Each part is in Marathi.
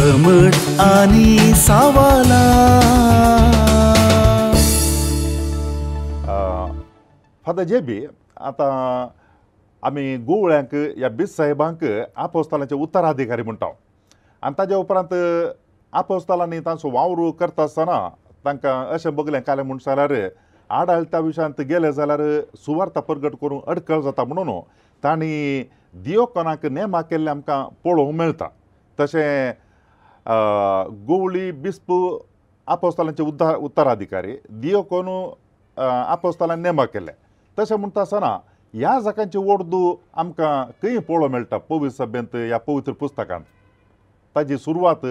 समट आणि सावाला फादर जेबी आता आम्ही गोवळ्यांक या बीस साहेबांक आपोस्तालांचे उत्तराधिकारी म्हणटा आणि ताजे उपरांत आपोस्तालांनी तांचो वावर करता आसतना तांकां अशें बगलें कालें म्हूण जाल्यार आडाळत्या विशयांत गेले जाल्यार सुवार्ता प्रगट करूंक अडखळ जाता म्हणून तांणी दियोकोनाक नेमा केल्लें आमकां पळोवंक मेळटा। तशें गोवळी बिस्प आपोस्तालांचे उत्तराधिकारी दियोकोन आपोस्तालांनी नेमा केले। तशें म्हणटा आसतना ह्या जाकांची वडदू आमकां खंय पळोवंक मेळटा पवित्र सभेंत ह्या पवित्र पुस्तकांत। ताजी सुरवात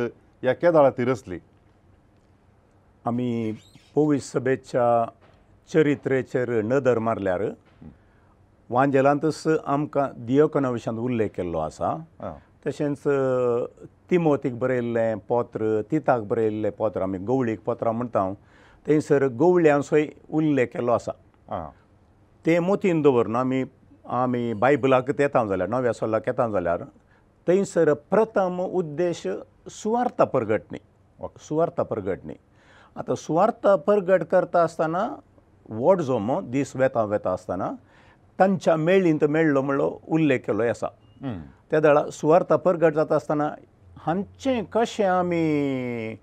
ह्या केदाळांतली आसली। आमी पवित्र सभेच्या चरित्रेचेर नदर मारल्यार वांजेलांतच आमकां दियोकोना विशयांत उल्लेख केल्लो आसा। तशेंच तिमोथीक बरयल्लें पत्र, तिताक बरयल्लें पत्र आमी गवळीक पत्रां म्हणटा थंयसर गवळ्यांचोय उल्लेख केल्लो आसा। ते मोतीन दवरून आमी बायबलाक येता जाल्यार नव्या सोलाक येता जाल्यार थंयसर प्रथम उद्देश सुवार्ता प्रगटणी। आतां सुवार्ता प्रगट करता आसतना व्हड जो दीस वेता आसतना तांच्या मेळींत मेळ्ळो म्हणलो उल्लेख केल्लो आसा। त्या वेळा सुवार्ता प्रगट जाता आसतना हांचें कशें आमी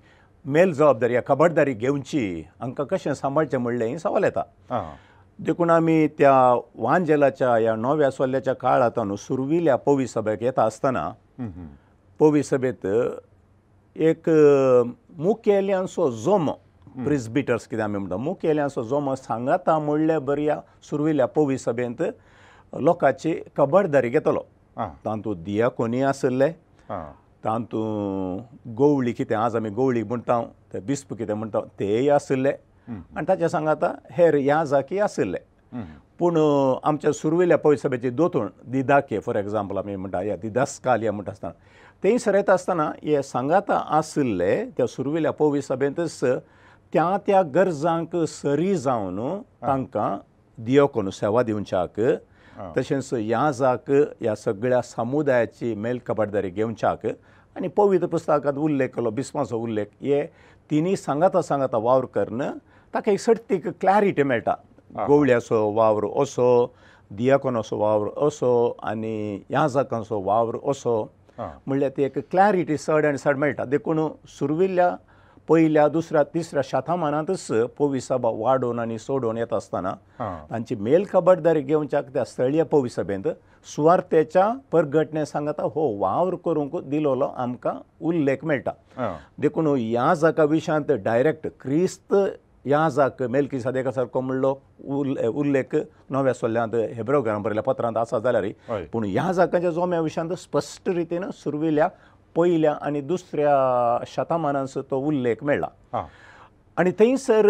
मेल जबाबदारी ह्या खबरदारी घेवची हांकां कशें सांबाळचें म्हणलें ही सवाल येता। देखून आमी त्या वांजेलाच्या ह्या नव्या सोल्याच्या काळांत सुरविल्ल्या पवित्र सभेक येता आसतना पवित्र सभेंत एक मुखेल्यांचो जोमो प्रिस्बिटर्स कितें आमी म्हणटा मुखेल्यांचो जोमो सांगाता म्हणले बऱ्या सुरविल्ल्या पवित्र सभेंत लोकांची खबरदारी घेतलो। तातूंत दियाकोनी आसले, तातूंत गवळी कितें आज आमी गवळी म्हणटा ते बिस्प कितें म्हणटा तेय आसले आनी ताच्या सांगाता हेर याजकी आसले। पूण आमच्या सुरविल्ल्या पवित्र सभेची दोतोर दिदाके फॉर एग्जाम्पल आमी म्हणटा या दिदास्कालिया म्हणटा आसतना थंयसर येता आसतना हे सांगाता आसले त्या सुरविल्ल्या पवित्र सभेंतच त्या गरजांक सरी जावन तांकां दियोकोन सेवा दिवच्याक तशेंच याजाक ह्या सगळ्या समुदायाची मेल खबरदारी घेवच्याक आनी पवित्र पुस्तकांत उल्लेख केलो बिस्माचो उल्लेख हे तिनी सांगाता वावर करन ताका एक सर्तीक क्लॅरिटी मेळटा। गवळ्याचो वावर असो, दियाकोनाचो वावर असो आनी याजकांचो वावर असो म्हणल्यार ती एक क्लॅरिटी चड आनी चड मेळटा। देखून सुरविल्ल्या पयल्या दुसऱ्या तिसऱ्या शतमानांतच पवित्र सभा वाडोवन आनी सोडोवन येता आसतना तांची मेल खबरदारी घेवच्याक त्या स्थळीय पवित्र सभेंत सुवार्तेच्या प्रगटणे सांगता हो वावर करूंक दिलोलो आमकां उल्लेख मेळटा। देखून ह्या जाका विशयांत डायरेक्ट क्रिस्त ह्या जाक मेल्किसेदेका सारको म्हणलो उल्लेख नव्या सोल्ल्यांत हेब्रेव घरांत बरयल्ल्या पत्रांत आसा जाल्यार पूण ह्या जाकांच्या जोम्या विशयांत स्पश्ट रितीन सुरविल्ल्या पयल्या आनी दुसऱ्या शतमानांत तो उल्लेख मेळ्ळा। आनी थंयसर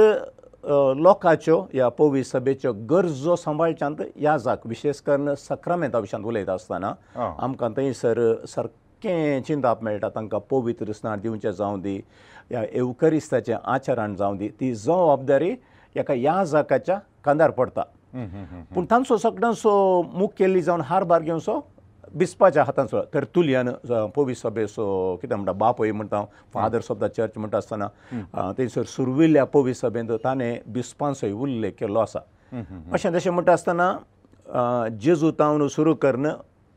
लोकांच्यो ह्या पवित्र सभेच्यो गरजो सांबाळच्यांत ह्या जाक विशेश करून सक्रामेंता विशयांत उलयता आसतना आमकां थंयसर सारकें चिंतप मेळटा तांकां पवित्र स्नान दिवचें जावं दी ह्या एवकरिस्ताचें आचरण जावं दी ती जबाबदारी ह्या जाकाच्या कांदार पडटा। पूण तांचो सगळ्यांचो मुखेली जावन हारभार घेवचो बिस्पाच्या हातांचो टर्तुलियन पवित्र सभेचो कितें म्हणटा बापय म्हणटा फादर्स ऑफ द चर्च म्हणटा आसतना थंयसर सुरविल्ल्या पवित्र सभेंत ताणें बिस्पांचोय उल्लेख केल्लो आसा। अशें तशें म्हणटा आसतना जेजुतावन सुरू करन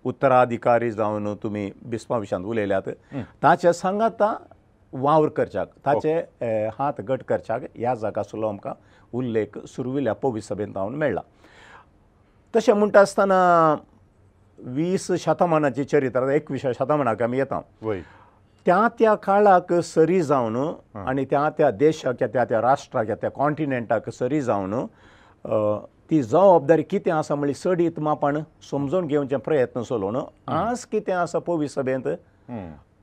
उत्तराधिकारी जावन तुमी बिस्पा विशयांत उलयल्यात ताचे सांगाता वावर करच्याक ताचे हात घट करच्याक ह्या जागाचो आमकां उल्लेख सुरविल्ल्या पवित्र सभेंत जावन मेळ्ळा। तशें म्हणटा आसतना 20 शतमानाची चरित्र 21व्या शतमानाक आमी येता त्या काळाक सरी जावन आनी त्या देशाक त्या राष्ट्राक त्या कॉन्टिनेंटाक सरी जावन ती जबाबदारी कितें आसा म्हणली सडीत मापान समजून घेवचे प्रयत्न चलोवन आज कितें आसा पवित्र सभेंत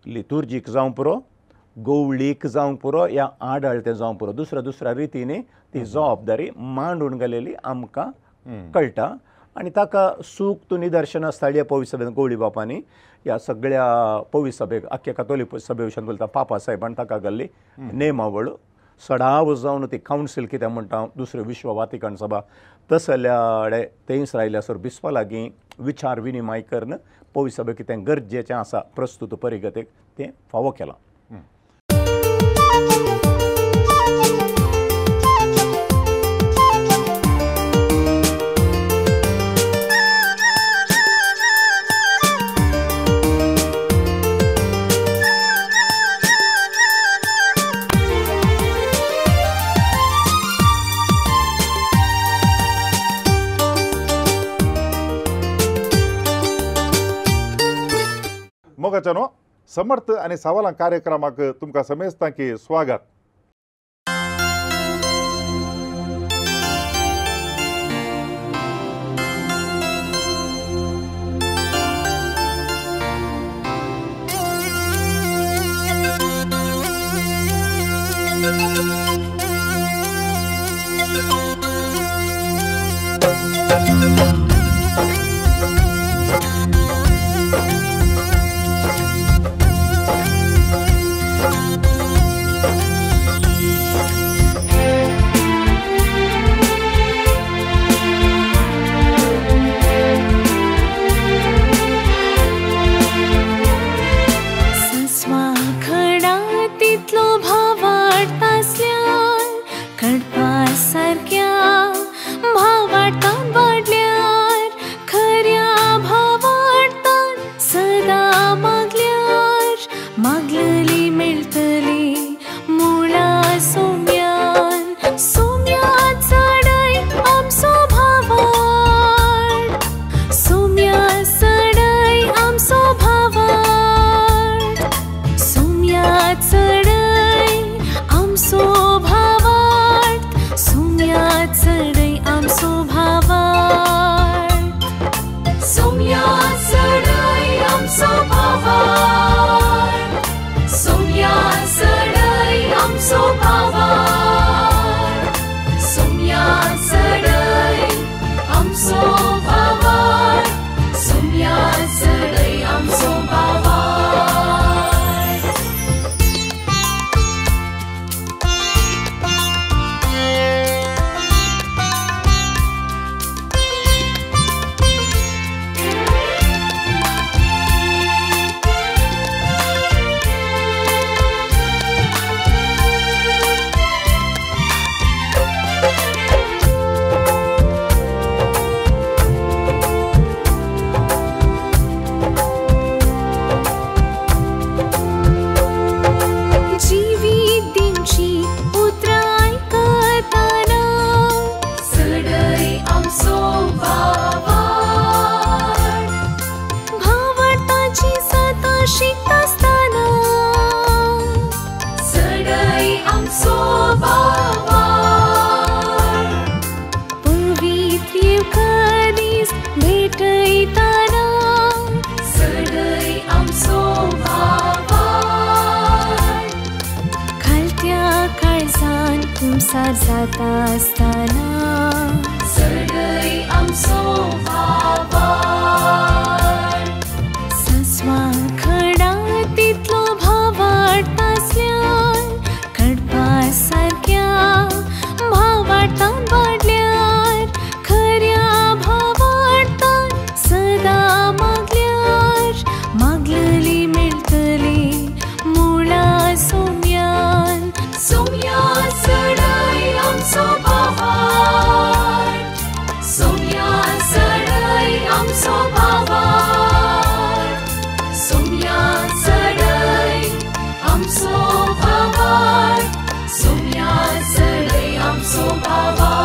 लितुर्जीक जावं पुरो गवळीक जावं पुरो या आडाळतें जावं पुरो दुसऱ्या रितीनी ती जबाबदारी मांडून गेलेली आमकां कळटा। आनी ताका सूक्त निदर्शनां स्थळीय पवित्र सभेंत गवळी बापांनी ह्या सगळ्या पवित्र सभेक आख्या कथोलीक सभे विशयांत बोलता पापा साहेबान ताका घाल्ली नेमावळ सडाव जावन ती कावन्सील कितें म्हणटा दुसरें विश्व वातिकन सभा तसल्या थंयच रायल्यासर बिस्पा लागीं विचार विनिमय करून पवित्र सभेक कितें गरजेचें आसा प्रस्तुत परिगतेक तें फावो केलां। मोगाच्यानो समर्थ आणि सवालां कार्यक्रमाक तुमकां समेस्तांकी स्वागत. संसार जाता असताना सगळी आमचो भावार सस्वा खडा तितलो भावार्थ आसल्यान कडपा सारक्या भावार्थान वाडल्यार खऱ्या भावार्थान सदा मागल्यार मागलेली मेळटली मुळा सोम्यान सोम्या सडाई आमचो भावार सोम्या सडाई आमचो भावार सोम्या सडाई आमचो भावार सोम्या सडाई आमचो भावार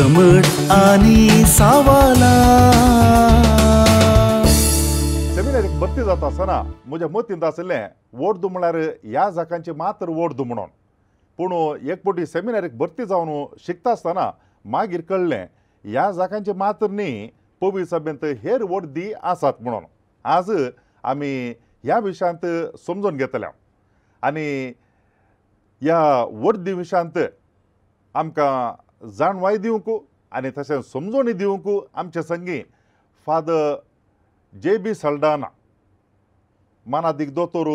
समट आणि सावाला सेमिनारीक भरती जाता आसतना म्हज्या मतींत आसलें वोट म्हळ्यार ह्या जाकांची मात्र वोट म्हणून. पूण एक फावटी सेमिनारीक भरती जावन शिकता आसतना मागीर कळ्ळें ह्या जाकांची मात्र न्ही पवी सभेंत हेर वोट आसात म्हणून. आज आमी ह्या विशयांत समजून घेतल्या आनी ह्या वोट विशयांत आमकां जाणवाय दिवंक आनी तशेंच समजोणी दिवंक आमचे संगी फादर JB साल्डाना मानादीक दोतोर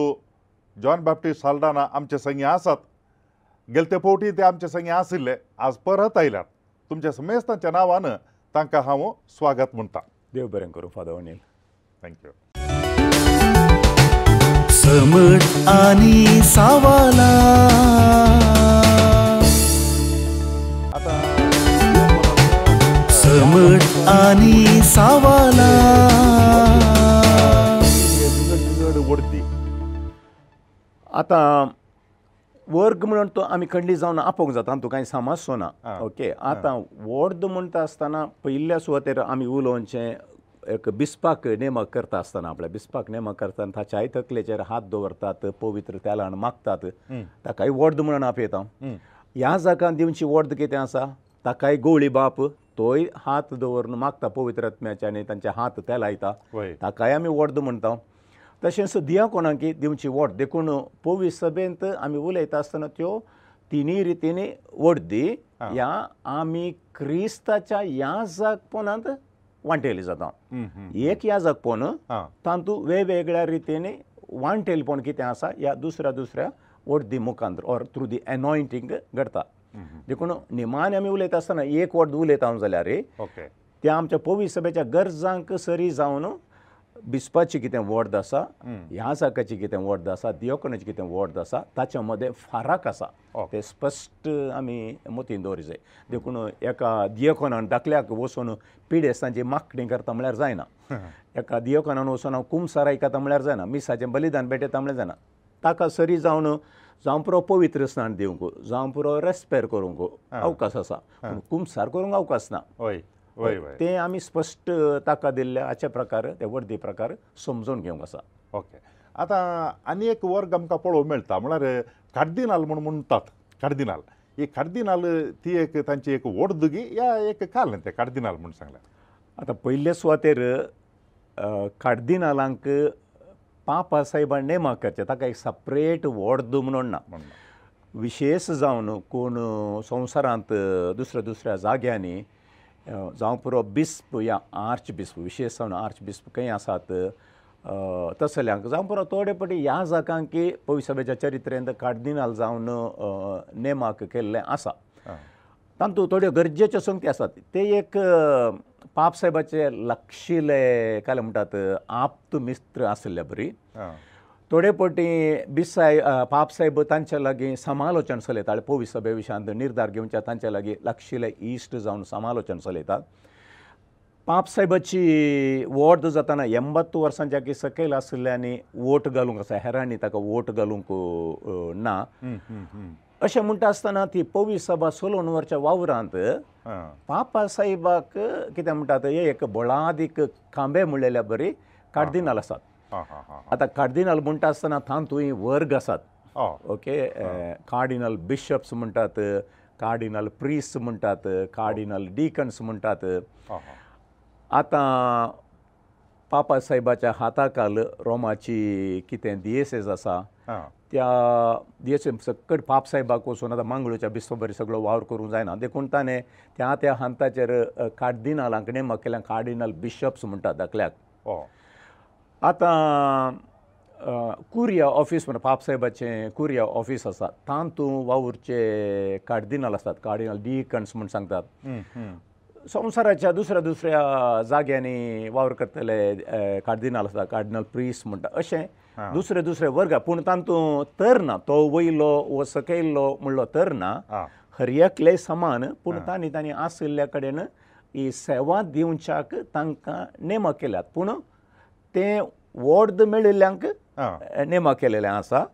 जॉन बॅप्टिस्ट साल्डाना आमचे संगी आसात. गेलते फावटी ते आमचे संगी आशिल्ले, आज परत आयल्यात. तुमच्या समेस्तांच्या नांवान तांकां हांव स्वागत म्हणटा. देव बरें करूं फादर अनिल. थँक्यू. समट आणि सावाला आता समट आणि सावाला बिगड वडती आता वर्ग म्हणून तो आमी खंडी जावन आपोवंक जाता, तूं कांय समजचो ना. ओके, आतां वर्द म्हणटा आसतना पयल्या सुवातेर आमी उलोवचें एक बिस्पाक नेमक करता आसतना, आपल्या बिस्पाक नेमक करतना ताच्याय तकलेचेर हात दवरतात, पवित्र तेलान मागतात, ताकाय वर्द म्हणून आपयता. ह्या जाकान दिवची वर्द कितें आसा, ताकाय गवळी बाप तोय हात दवरून मागता पवित्र आत्म्याचे आनी तांचे हात तेलायता, ताकाय आमी वर्द म्हणटा. तशेंच दियाकोनांकी दिवची वोट देखून पवी सभेंत आमी उलयता आसतना त्यो तिनूय रितींनी वडदी ह्या आमी क्रिस्ताच्या याजकपणांत वांटेली जाता. एक याजकपण तातूंत वेगवेगळ्या रितींनी वांटेलपण कितें आसा ह्या दुसऱ्या वडदी मुखांतर ऑर थ्रू दी एनॉयंटींग घडता. देखून निमान आमी उलयता आसतना एक वड उलयता जाल्यार त्या आमच्या पवी सभेच्या गरजांक सरी जावन बिस्पाची कितें वड आसा, ह्या जाकाची कितें वड आसा, दियोकोनाची कितें वड आसा, ताच्या मदें फरक आसा ते स्पश्ट आमी मतीन दवरूंक जाय. देखून एका दियोकोनान दाखल्याक वचून पिडेस्तांची मागणी करता म्हळ्यार जायना. एका दियोकोनान वचून हांव कुमसार आयकता म्हळ्यार जायना, मिसाचें बलिदान भेटयता म्हळ्यार जायना. ताका सरी जावन जावं पुरो पवित्र स्नान दिवंक, जावं पुरो रेस्पेर करूंक अवकाश आसा, पूण कुमसार करूंक अवकाश ना. ते आमी स्पश्ट ताका दिल्ल्या हाचे प्रकार ते वर्दी प्रकार समजून घेवंक आसा. ओके. आतां आनी एक वर्ग आमकां पळोवंक मेळटा म्हळ्यार कार्दिनाल म्हणून म्हणटात. कार्दिनाल ही कार्दिनाल ती एक तांची एक वडदुगी या एक काल ते कार्दिनाल म्हणून सांगल्यार. आतां पयले सुवातेर कार्दिनालांक पापा साहेबान नेमक करचे, ताका एक सपरेट वड म्हणून ना. विशेश जावन कोण संवसारांत दुसऱ्या जाग्यांनी जावं पुरो बिस्प या आर्च बिस्प, विशेश जावन आर्च बिस्प खंय आसात तसल्यांक जावं पुरो थोडे पटी ह्या जाकांकी पवित्र सभेच्या चरित्रेंत कार्दिनाल जावन नेमक केल्लें आसा. तातूंत थोड्यो गरजेच्यो संगती आसात. ते एक पाप साहेबाचे लागशिल्ले काय म्हणटात आप्त मित्र आसले बरी. थोडे पटी पाप साहेब तांच्या लागीं समालोचन चलयताले, पवित्र सभे विशयांत निर्धार घेवच्या तांच्या लागीं लागशिल्ले इश्ट जावन समालोचन चलयतात. पाप साहेबाची वोट जाताना 80 वर्सांच्या की सकयल आशिल्ल्यांनी वोट घालूंक आसा, हेरांनी ताका वोट घालूंक ना. अशें म्हणटा आसतना ती पवी सभा सोलोन वर्च्या वावरांत पापा साहेबाक कितें म्हणटात एक बोळादीक खांबे म्हणलेल्या बरी कार्दिनाल आसात. आतां कार्दिनाल म्हणटा आसतना तातूंय वर्ग आसात. ओके, कार्डिनल बिशप्स म्हणटात, कार्डिनल प्रिस्ट म्हणटात, कार्डिनल डिकन्स म्हणटात. आतां पापा साहेबाच्या हाताखाल रोमाची कितें दियेसेस आसा, त्या दियेसे सकट पाप साहेबाक वचून आतां मांगळूच्या बिस्पबरी सगळो वावर करूंक जायना. देखून ताणें त्या हांताचेर कार्दिनालांक नेमक केल्या कार्डिनल बिशप्स म्हणटात दाखल्याक. आतां कुरिया ऑफिस म्हणटा पाप साहेबाचें कुरिया ऑफिस आसा, तातूंत वावुरचे कार्दिनाल आसतात, कार्डिनल डिकन्स म्हूण सांगतात. संवसाराच्या दुसऱ्या जाग्यांनी वावर करतले कार्दिनाल आसता, कार्डिनल प्रिस्ट म्हणटा. अशें दुसरे वर्ग, पूण तातूंत तर ना तो वयलो वो सकयल्लो म्हणलो तर ना, हर एकले समान. पूण तांणी आशिल्ल्या कडेन ही सेवा दिवच्याक तांकां नेमक केल्यात. पूण ते वोट मेळिल्ल्यांक नेमक केलेलें आसा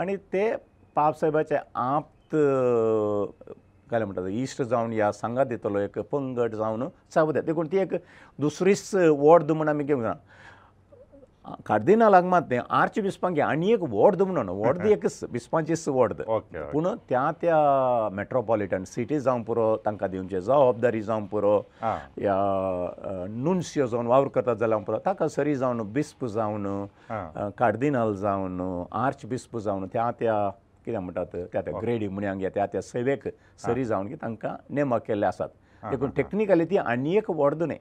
आनी ते पाप साहेबाचे आप्त काय म्हणटात इश्ट जावन ह्या सांगात येतलो एक पंगड जावन सावद देखून ती एक दुसरीच वॉर्ड म्हूण आमी घेवंक ना कार्दिनालाक मात तें आर्च बिस्पांक आनी एक वॉर्ड म्हणून वॉर्ड एकच बिस्पांचीच वॉर्ड ओके पूण त्या मेट्रोपॉलिटन सिटी जावं पुरो तांकां दिवचे जबाबदारी जावं पुरो या नुन्सियो जावन वावर करतात जाल्यार पुरो ताका सरी जावन बिस्प जावन कार्दिनाल जावन आर्च बिस्प जावन त्या कितें म्हणटात त्या ग्रेडी म्हण्यांक त्या सेवेक सरी जावन की तांकां नेमक केल्ले आसात देखून टेक्निकली ती आनी एक वॉर्ड न्ही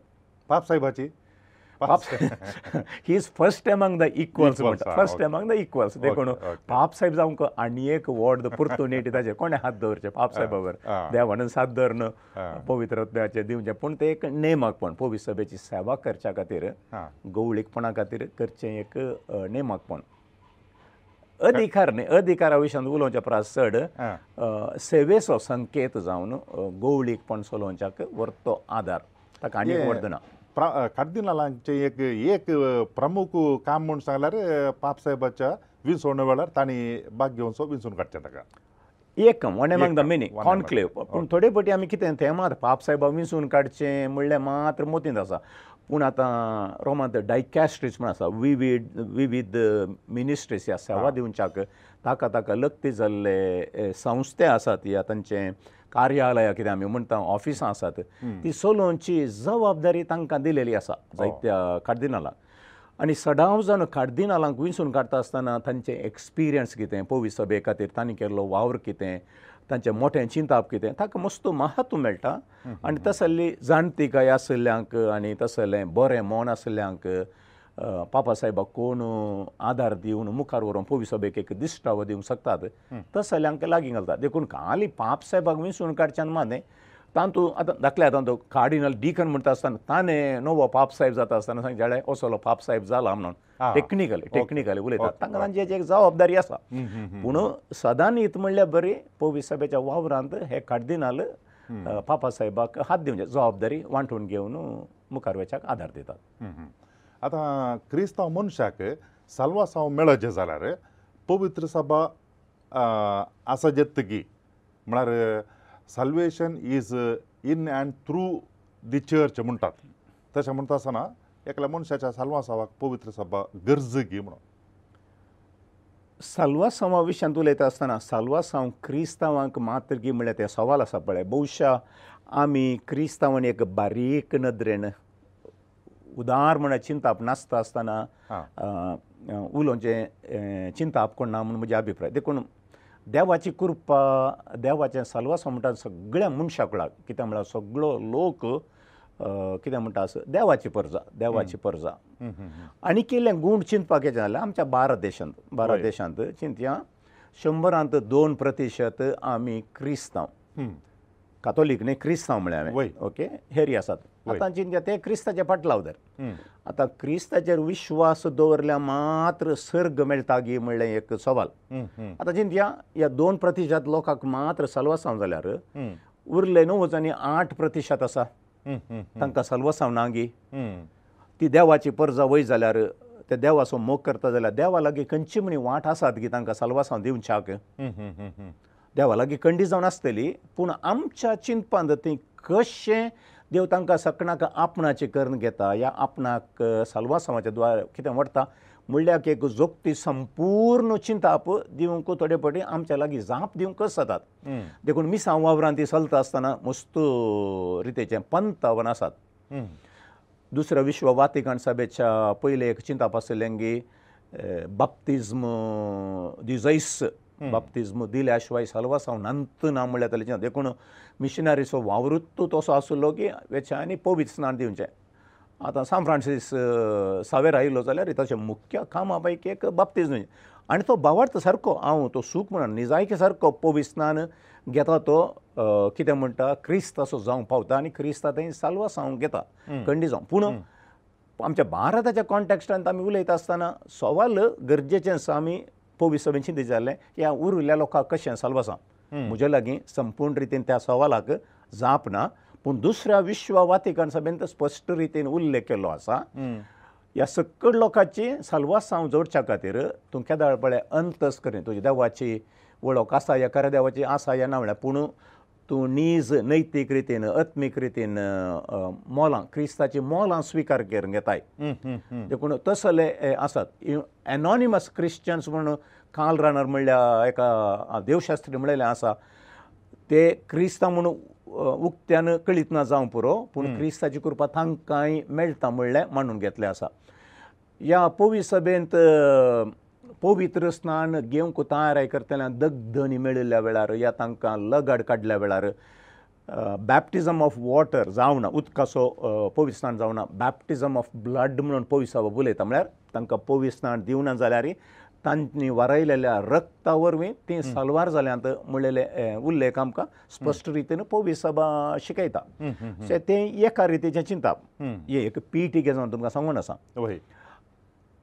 पाप साहेबाची he is first among the equals म्हणटा फर्स्ट एमंग द इक्वल्स देखून पाप साहेब जावंक आनी एक वॉर्ड पुर्तुनेटी ताचे कोणे हात दवरचे पाप साहेबावर देवान साथ धरन पवित्रत्वाचे दिवचे पूण ते एक नेमकपण पवित्र सभेची सेवा करच्या खातीर गवळीकपणा खातीर करचें एक नेमकपण अधिकार न्ही अधिकारा विशयान उलोवच्या परस चड सेवेचो संकेत जावन गवळीकपण चलोवच्याक व्हरतो आदार ताका आनी एक वर्द ना कार्दिनालांचे एक प्रमुख काम म्हणून सांगल्यार पाप साहेबाच्या विंसवणे वेळार तांणी भाग घेवचो विंसून काडचें ताका एक one among the many conclave पूण थोडे फावटी आमी कितें तें मात पाप साहेबा विंसून काडचें म्हणल्यार मात्र मोतींत आसा पूण आतां रोमांत डायकॅस्ट्रीज म्हण आसा विविध मिनिस्ट्रीज ह्या सेवा दिवच्याक ताका लक्ती जाल्ले संस्थे आसात या तांचे कार्यालयां कितें आमी म्हणटा ऑफिसां आसात ती चलोवची जबाबदारी तांकां दिलेली आसा जायत्या कार्दिनालांक आनी सडाव जावन कार्दिनालांक विंसून काडटा आसतना तांचें एक्सपिरियन्स कितें पवित्र सभे खातीर तांणी केल्लो वावर कितें तांचें मोठें चिंताप कितें ताका मस्त महत्व मेळटा आनी तसल्ली जाणटीकाय आशिल्ल्यांक आनी तसलें बरें मन आशिल्ल्यांक पापा साहेबाक कोण आदार दिवन मुखार व्हरून पवित्र सभेक एक दिश्टावो दिवंक शकतात तसल्यांक लागीं घालतात देखून खाली पाप साहेबाक विंसून काडच्यान माने तातूंत आतां दाखल्या तातूंत कार्डिनल डिकन म्हणटा आसतना ताणें नवो पाप साहेब जाता आसतना सांगले असलो पाप साहेब जाला म्हणून टेक्निकली उलयतात तांकां तांची एक जबाबदारी आसा पूण सदां न्हीत म्हणल्यार बरी पवित्र सभेच्या वावरांत हे कार्दिनाल पापा साहेबाक हात दिवचे जबाबदारी वांटून घेवन मुखार वचपाक आदार दितात आतां क्रिस्तांव मनशाक साल्वासांव मेळचें जाल्यार पवित्र सभा आसा जेतकी म्हळ्यार salvation is in and through the church म्हणटात तशें म्हणटा आसतना एकल्या मनशाच्या साल्वासावाक पवित्र सभा गरजेची म्हणून साल्वासांवा विशयान उलयता आसतना साल्वासांव क्रिस्तांवांक मातरगी म्हळ्यार ते सवाल आसा पळय भोवशा आमी क्रिस्तांवांनी एक बारीक नदरेन उदार म्हळ्यार चिंताप नासता आसतना उलोवचें चिंताप कोण ना म्हणून म्हजे अभिप्राय देखून देवाची कृपा देवाचें साल्वासांव म्हणटा सगळ्या मनशाक कित्याक म्हळ्यार सगळो लोक कितें म्हणटा आस देवाची परजा आनी केल्लें गूण चिंतपाक येता जाल्यार आमच्या भारत देशांत चिंतया 100त 2% आमी क्रिस्तांव कातोलीक न्ही क्रिस्तांव म्हळ्यार हांवें ओके हेरी आसात आतां चिंतया ते क्रिस्ताचे फाटलावदर आतां क्रिस्ताचेर विश्वास दवरल्यार मात्र सर्ग मेळटा गी म्हणलें एक सवाल आतां चिंतया ह्या 2% लोकांक मात्र साल्वासांव जाल्यार उरले 9.8% आसा तांकां साल्वासांव ना गी ती देवाची परजा वय जाल्यार ते देवाचो मोग करता जाल्यार देवा लागीं खंयची म्हणी वाट आसात गी तांकां साल्वासांव दिवच्याक देवा लागीं खंडी जावन आसतली पूण आमच्या चिंतपांत ती कशें देव तांकां सगळ्यांक आपणाचें करून घेता या आपणाक साल्वासांवाच्या द्वार कितें व्हरता म्हणल्यार एक जोगती संपूर्ण चिंताप दिवंक थोडे फावटी आमच्या लागीं जाप दिवंकच जातात देखून मिसांव वावरांत ती चलता आसतना मस्त रितीचें पंतावन आसात दुसऱ्या विश्व वातिकन सभेच्या पयले एक चिंताप आसलें की बाप्तिज्म दिजैस बाप्तिज्म दिल्या शिवाय साल्वासांव नांत ना म्हणल्यार ताचें देखून मिशनरीचो वावरूच तसो आसलो की वेचे आनी पवित्र स्नान दिवचें आतां सान फ्रांसीस सावेर आयिल्लो जाल्यार ताचें मुख्य कामा पैकी एक बाप्तिज्म आनी तो भावार्थ सारको हांव तो सूख म्हणून निजायके सारको पवित्र स्नान घेता तो कितें म्हणटा क्रिस्त असो जावंक पावता आनी क्रिस्ता थंय साल्वासांव घेता खंडी जावं पूण आमच्या भारताच्या कॉन्टॅक्स्टांत आमी उलयता आसतना सवाल गरजेचें आसा आमी पवित्र सभेन चिंतीत जाल्लें ह्या उरिल्ल्या लोकांक कशें साल्वासांव म्हज्या लागीं संपूर्ण रितीन त्या सवालाक जाप ना पूण दुसऱ्या विश्व वातिकन सभेन स्पश्ट रितीन उल्लेख केल्लो आसा ह्या सकयल लोकांची साल्वासांव जोडच्या खातीर तूं केदाळ पळय अंतस करीन तुजी देवाची वळख आसा ह्या खऱ्या देवाची आसा ह्या ना म्हळ्यार पूण तूं नीज नैतीक रितीन आत्मीक रितीन मोलां क्रिस्ताची मोलां स्विकार करून घेताय देखून तसले आसात एनॉनिमस क्रिश्चन्स म्हणून कार्ल रानर म्हणल्या एका देवशास्त्री म्हणलेलें आसा ते क्रिस्तांव म्हणून उक्त्यान कळीत ना जावं पुरो पूण क्रिस्ताची कृपा तांकांय मेळटा म्हणलें मानून घेतलें आसा ह्या पवित्र सभेंत पवित्र स्नान घेवंक तयारी करतल्या दग्धनी मेळिल्ल्या वेळार या तांकां लगाड काडल्या वेळार बॅप्टिजम ऑफ वॉटर जावना उदकाचो पवित्र स्नान जावना बॅप्टिजम ऑफ ब्लड म्हणून पवित्र सभा उलयता म्हळ्यार तांकां पवित्र स्नान दिवना जाल्यार तांणी वरयलेल्या रक्ता वरवीं ती सलवार जाल्यांत म्हणलेले उल्लेख आमकां स्पश्ट रितीन पवित्र सभा शिकयता सो तें एका रितीचें चिंतप हे एक पीटीके जावन तुमकां सांगून आसा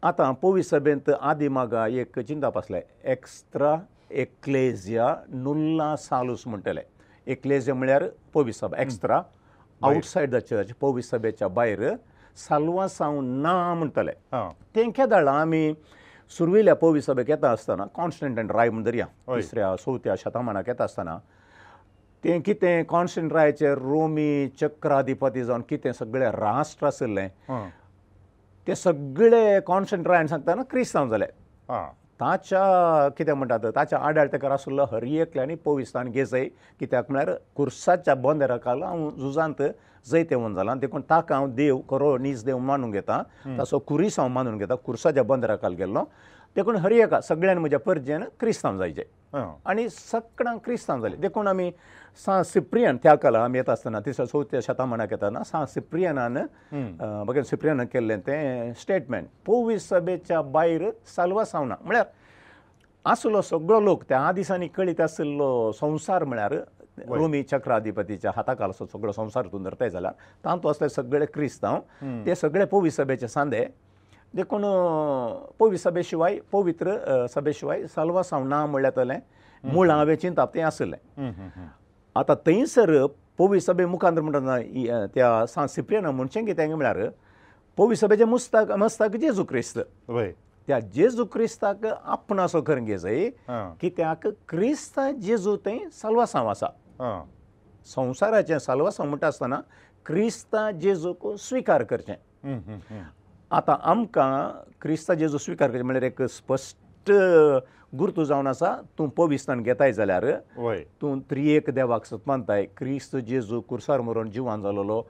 आतां पवित्र सभेंत आदी मागा एक चिंतप आसलें एक्स्ट्रा एक्लेजिया नुल्ला सालूस म्हणटले एक्लेजिया म्हळ्यार पवित्र सभा एक्स्ट्रा आउटसायड द चर्च पवित्र सभेच्या भायर सालवासांव ना म्हणटले तें केदाळां आमी सुरवेल्या पवित्र सभेक येता आसतना कॉन्स्टंटायन राय म्हणून धरया तिसऱ्या चवथ्या शतमानाक येता आसतना तें कितें कॉन्स्टंटायन रायाचेर रोमी चक्राधिपती जावन कितें सगळें राष्ट्र आशिल्लें ते सगळे कॉन्स्टंटायन रायन सांगतना क्रिस्तांव जाले ताच्या कितें म्हणटात ताच्या आडाळतेकार आशिल्लो हर एकल्यानी पवित्र स्नान घेजय कित्याक म्हळ्यार कुर्साच्या बोंदेराकाल हांव झुजांत जैते वोन जालां देखून ताका हांव देव खरो नीज देव मानून घेता ताचो कुरीस हांव मानून घेता कुर्साच्या बोंदेराकाल गेल्लो देखून हर एका सगळ्यांनी म्हज्या परजेन क्रिस्तांव जायचे आनी सगळ्यांक क्रिस्तांव जाले देखून आमी सा सिप्रियन त्या काला आमी येता आसतना तिसऱ्या चवथ्या शतमानाक येताना सा सिप्रियनान भगवान सिप्रियनान केल्लें तें स्टेटमेंट पवित्र सभेच्या भायर सालवासांव ना म्हळ्यार आसलो सगळो लोक त्या दिसांनी कळीत आशिल्लो संवसार म्हळ्यार रोमी चक्राधिपतीच्या हाताखालचो सगळो संवसार तूं धरताय जाल्यार तांतू आसले सगळे क्रिस्तांव ते सगळे पवित्र सभेचे सांदे देखून पवित्र सभे शिवाय पवित्र सभे शिवाय सालवासांव ना म्हणल्यातलें मूळ हांवें चिंतप तें आसलें आतां थंयसर पवित्र सभे मुखांतर म्हणटा त्या सा सिप्रियना म्हणचें कितें म्हळ्यार पवित्र सभेचें मस्तक जेजू क्रिस्त त्या जेजू क्रिस्ताक आपणाचो करून घेजय कित्याक क्रिस्त जेजू थंय सालवासांव आसा संवसाराचें सालवासांव म्हणटा आसतना क्रिस्त जेजूक स्विकार करचें आतां आमकां क्रिस्त जेजू स्विकार करचें म्हळ्यार एक स्पश्ट गुर्तू जावन आसा तूं पवित्र स्नान घेताय जाल्यार तूं त्रिएक देवाक मानताय क्रिस्त जेजू कुर्सार मरून जिवान जालोलो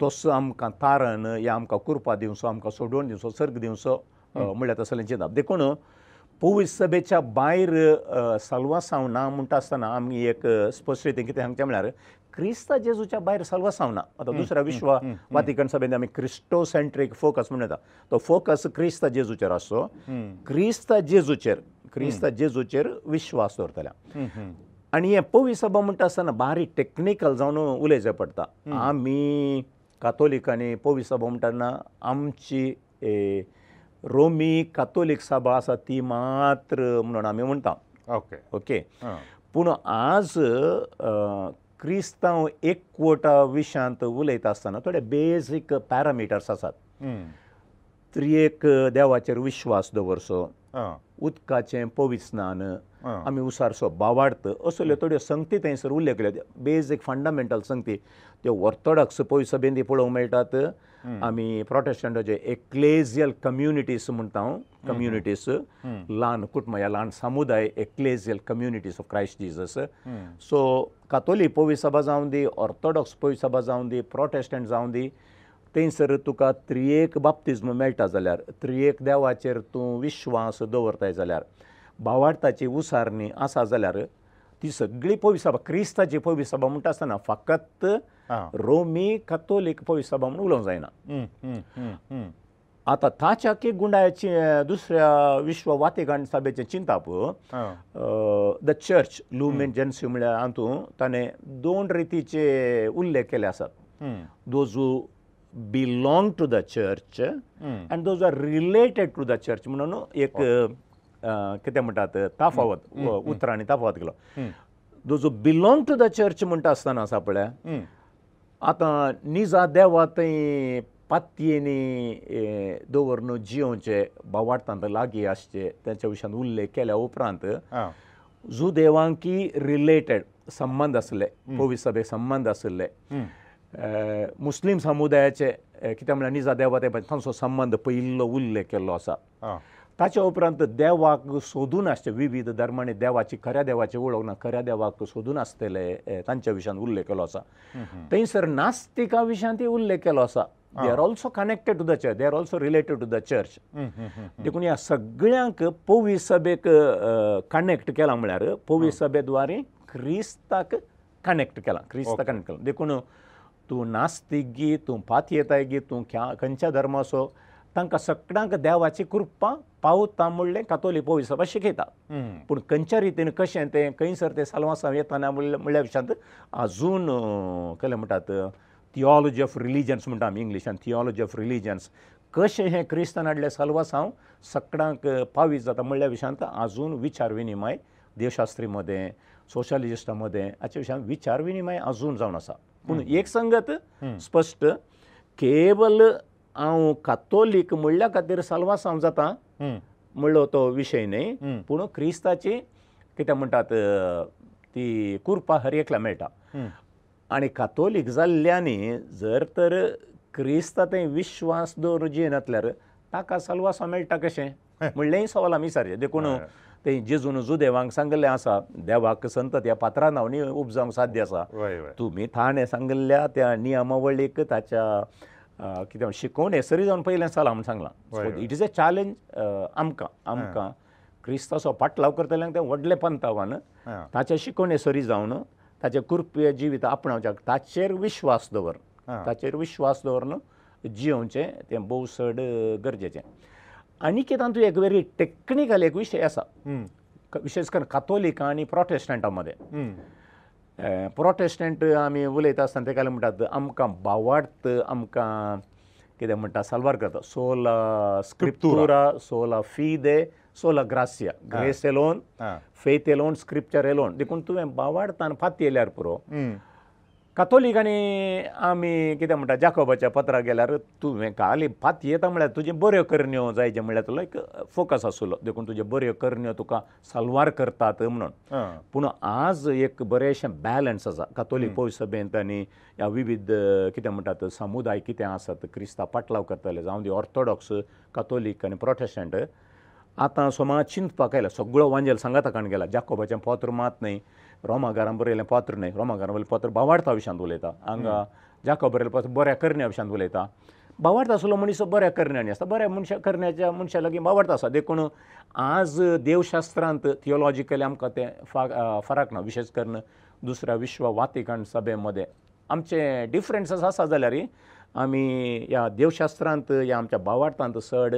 तसो आमकां तारण या आमकां कृपा दिवचो आमकां सोडून दिवचो सर्ग दिवचो म्हळ्यार तसलें चिंतप देखून पवित्र सभेच्या भायर सालवासांव ना म्हणटा आसतना आमी एक स्पश्ट रितीन कितें सांगचें म्हळ्यार क्रिस्त जेजूच्या भायर सालवासांव ना आतां दुसऱ्या विश्व वातिकन सभेंत आमी क्रिस्टोसेंट्रीक फोकस म्हणून येता तो फोकस क्रिस्त जेजूचेर आसचो क्रिस्त जेजूचेर विश्वास दवरतल्या आनी हें पवित्र सभा म्हणटा आसतना बारीक टेक्निकल जावन उलयचें पडटा आमी कातोलिकांनी पवित्र सभा म्हणटाना आमची रोमी कातोलीक सभा आसा ती मात्र म्हणून आमी म्हणटा ओके पूण आज क्रिस्तांव एकवटा विशयांत उलयता आसतना थोडे बेजीक पॅरामिटर्स आसात त्रिएक देवाचेर विश्वास दवरचो उदकाचें पवित्र स्नान आमी उसारचो भावार्थ असल्यो थोड्यो संगती थंयसर उल्लेख केल्यो बेजीक फंडामेंटल संगती त्यो ऑर्थोडॉक्स पवित्र सभेंत पळोवंक मेळटात आमी प्रोटेस्टंटाचे एक्लेजियल कम्युनिटीज म्हणटा कम्युनिटीज ल्हान कुटुंब ह्या ल्हान समुदाय ecclesial communities of Christ Jesus सो कातोलीक पवित्र सभा जावं दी ऑर्थोडॉक्स पवित्र सभा जावं दी प्रोटेस्टंट जावं दी थंयसर तुका त्रिएक बाप्तिस्म मेळटा जाल्यार त्रिएक देवाचेर तूं विश्वास दवरताय जाल्यार भावार्थाची उसारणी आसा जाल्यार ती सगळी पवित्र सभा क्रिस्ताची पवित्र सभा म्हणटा आसतना फकत रोमी कातोलीक पवित्र सभा म्हणून उलोवंक जायना आतां ताच्या की गुंडाळ्याची दुसऱ्या विश्व वातिकन सभेचें चिंतप द चर्च लुमेन जेन्सी म्हळ्यार हातूंत ताणें दोन रितीचे उल्लेख केले आसात those who belong to the church and those are related to the church म्हणून एक कितें म्हणटात ताफावत उतरांनी ताफावत केलो those who belong to the church म्हणटा आसतना आसा पळय आतां निजा देवा थंय पातयेनी दवरून जियोवचे भावार्थांत लागीं आसचे तांच्या विशयान उल्लेख केल्या उपरांत जुदेवांकी रिलेटेड संबंध आसले पवित्र सभेक संबंध आसले मुस्लीम समुदायाचे कित्याक म्हळ्यार निजा देवा ते तांचो संबंध पयिल्लो उल्लेख केल्लो आसा ताचे उपरांत देवाक सोदून आसचे विविध धर्मांनी देवाची खऱ्या देवाची वळख ना खऱ्या देवाक सोदून आसतले तांच्या विशयान उल्लेख केलो आसा थंयसर नास्तिका विशयान उल्लेख केलो आसा they are also connected to the church they are also related to the church देखून ह्या सगळ्यांक पवित्र सभेक कनेक्ट केला म्हळ्यार पवित्र सभे द्वारे क्रिस्ताक कनेक्ट केला देखून तूं नास्तीक गी तूं पातयेताय गी तूं खंयच्या धर्माचो तांकां सगळ्यांक देवाची कृपा पावता म्हणलें कातोलीक पवित्र सभा शिकयता पूण खंयच्या रितीन कशें तें खंयसर तें साल्वासां येताना म्हणल्या विशयांत आजून केलें म्हणटात थियोलॉजी ऑफ रिलिजन्स म्हणटा आमी इंग्लिशान थियोलॉजी ऑफ रिलिजन्स कशें हें क्रिस्तान हाडलें साल्वासांव सगळ्यांक पावीत जाता म्हणल्या विशयांत आजून विचार विनिमय देवशास्त्री मदें सोशलिस्टा मदें हाच्या विशयान विचार विनिमय आजून जावन आसा पूण एक संगत स्पश्ट केवल हांव कातोलीक म्हणल्या खातीर साल्वासांव जाता म्हणलो तो विशय न्ही पूण क्रिस्ताची कितें म्हणटात ती कृपा हर एकल्या मेळटा आनी कातोलीक जाल्ल्यानी जर तर क्रिस्ता थंय विश्वास दवर जियेनातल्यार ताका साल्वासां मेळटा कशें म्हणलेंय सवाल आमी विचारचे देखून ते जेजून जुदेवांक सांगलें आसा देवाक संतत ह्या पात्रां नांवनी उपजावंक साध्य आसा तुमी ताणें सांगल्ल्या त्या नियमावळीक ताच्या कितें शिकोवणे सरी जावन पयलें चला म्हूण सांगलां इट इज अ चॅलेंज आमकां क्रिस्ताचो पाटलाव करतल्यांक तें व्हडलें पंथावान ताचे शिकोवणे सरी जावन ताचे कृपे जिवीत आपणावच्या ताचेर विश्वास दवरून जियोवचें तें भोव चड गरजेचें आनी तातूंत एक वेरी टेक्निकल एक विशय आसा विशेश करून कातोलिकां आनी प्रोटेस्टंटां मदें प्रोटेस्टंट आमी उलयता आसतना ते काय म्हणटात आमकां भावार्थ आमकां कितें म्हणटा साल्वार करता सोला स्क्रिप्टुरा सोला फिदे सोला ग्रासिया grace alone faith alone scripture alone देखून तुवें भावार्थान फाती येयल्यार पुरो कातोलिकांनी आमी कितें म्हणटा जाकोबाच्या पत्राक गेल्यार तुवें खाली फाती येता म्हळ्यार तुजे बऱ्यो करण्यो जायचे म्हळ्यार तुलो एक फोकस आसलो देखून तुजे बऱ्यो करण्यो तुका साल्वार करतात म्हणून पूण आज एक बरेंशें बॅलन्स आसा कातोलीक पवित्र सभेंत आनी ह्या विविध कितें म्हणटात समुदाय कितें आसात क्रिस्तांव पाटलाव करतले जावं दी ऑर्थोडॉक्स कातोलीक आनी प्रोटेस्टंट आतां समाज चिंतपाक आयला सगळो वांजेल सांगाताकान गेला जाकोबाचें पत्र मात न्हय रोमाकारान बरयलें पत्र न्हय रोमाकारान बरयलें पत्र भावार्था विशयांत उलयता हांगा जाकोब बरयलें पत्र बऱ्या करण्या विशयांत उलयता भावार्थ आसलो मनीस बऱ्या करण्यांनी आसता बऱ्या करण्याच्या मनशा लागीं भावार्थ आसा देखून आज देवशास्त्रांत थियोलॉजिकली आमकां तें फरक ना विशेश करून दुसऱ्या विश्व वातिकन सभे मदें आमचे डिफरन्सीस आसा जाल्यार आमी ह्या देवशास्त्रांत ह्या आमच्या भावार्थांत चड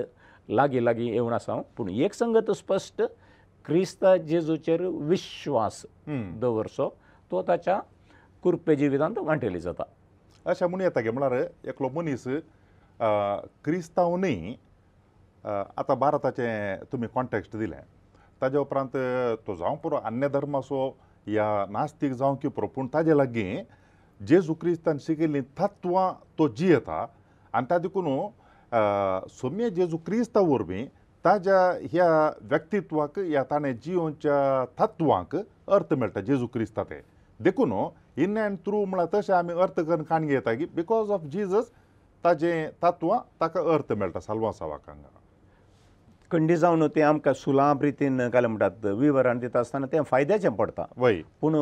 लागीं येवन आसा पूण एक संगत स्पश्ट क्रिस्ता जेजूचेर विश्वास दवरचो तो ताच्या कृपे जिवितांत वांटेली जाता अशें म्हणून येता गे म्हळ्यार एकलो मनीस क्रिस्तांव न्ही आतां भारताचें तुमी कॉन्टेक्स्ट दिलें ताजे उपरांत तो जावं पुरो अन्य धर्माचो या नास्तीक जावं की पुरो पूण ताजे लागीं जेजू क्रिस्तान शिकयल्लीं तत्वां तो जियेता आनी त्या देखून सोम्य जेजू क्रिस्ता वरवीं ताज्या ह्या व्यक्तित्वाक या ताणें जियोवच्या तत्वांक अर्थ मेळटा जेजू क्रिस्ता ते देखून इन एंड थ्रू म्हळ्यार तशें आमी अर्थ करून काणगे येता की बिकॉज ऑफ जिजस ताजें तत्वां ताका अर्थ मेळटा साल्वासावाक हांगा खंडी जावन तें आमकां सुलाभ रितीन काय म्हणटात विवरण दिता आसतना तें फायद्याचें पडटा वय पूण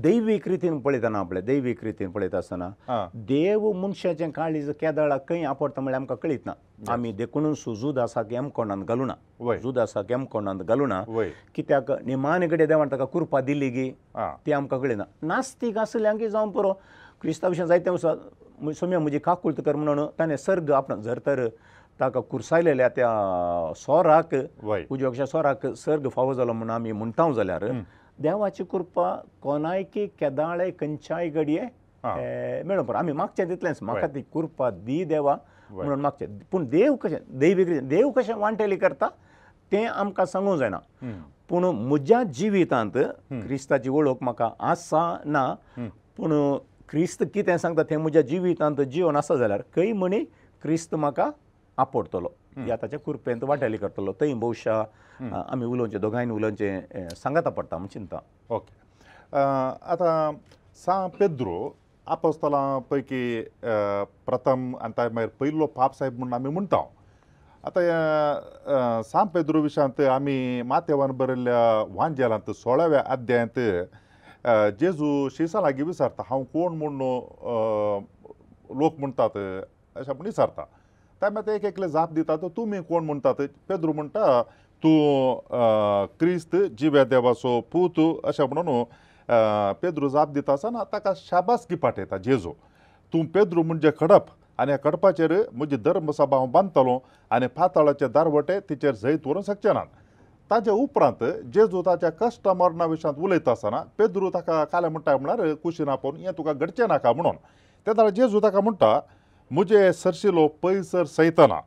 दैवीक रितीन पळयतना आपले दैवीक रितीन पळयता आसतना देव मनशाचें काळीज केदाळाक खंय आपडटा म्हळ्यार आमकां कळीत ना आमी देखून जुदासाक एमकोंडांत घालूं ना जुदासाक एमकोंडांत घालूं ना कित्याक निमाणे कडेन देवान ताका कृपा दिली गी ती आमकां कळना नास्तीक आसल्यांक जावं पुरो क्रिस्तांव विशयान जायते सोम्या म्हजी काकुळट कर म्हणून ताणें सर्ग आपण जर तर ताका कुरसायलेल्या त्या सोराक उजवाच्या सोराक सर्ग फावो जालो म्हणून आमी म्हणटाव जाल्यार देवाची कृपा कोणायकी केदाळे खंयच्याय घडये मेळूं पुरो आमी मागचें तितलेंच म्हाका ती कृपा दी देवा म्हणून मागचें पूण देव कशें दैवीक देव कशें वांटेली करता तें आमकां सांगूंक जायना पूण म्हज्या जिवितांत क्रिस्ताची वळख म्हाका आसा ना पूण क्रिस्त कितें सांगता तें म्हज्या जिवितांत जिवन आसा जाल्यार खंय म्हणी क्रिस्त म्हाका आपडटलो ह्या ताच्या कृपेंत वांटेली करतलो थंय भोवशा आमी उलोवचें दोगांयनी उलोवचें सांगता पडटा म्हूण चिंता ओके आता सा पेद्रो आपोस्तलां पैकी प्रथम आनी ताजे मागीर पयलो पाप साहेब म्हणून आमी म्हणटा. आता सांत पेद्रो विशयांत आमी माथेवान बरयल्ल्या वांजेलांत 16व्या अध्यायांत जेजू शिसा लागीं विचारता हांव कोण म्हूण लोक म्हणटात अशें म्हूण विचारता. त्या मागीर एक एकले जाप दितात तुमी कोण म्हणटात. पेद्रो म्हणटा तूं क्रिस्त जिव्या देवाचो पूत अशें म्हणून पेद्रो जाप दिता आसतना ताका शाबासकी पाठयता जेजू. तूं पेद्रो म्हणजे खडप आनी ह्या खडपाचेर म्हजी धर्मसभा हांव बांदतलो आनी पाताळाचे दारवटे तिचेर जैत व्हरूंक शकचे नात. ताचे उपरांत जेजू ताच्या कश्ट मरणा विशयांत उलयता आसतना पेद्रो ताका काले म्हणटा म्हळ्यार कुशीन आपोवन हें तुका घडचें नाका म्हणून. त्या वेळार जेजू ताका म्हणटा म्हजे सरशिलो पयसर सैताना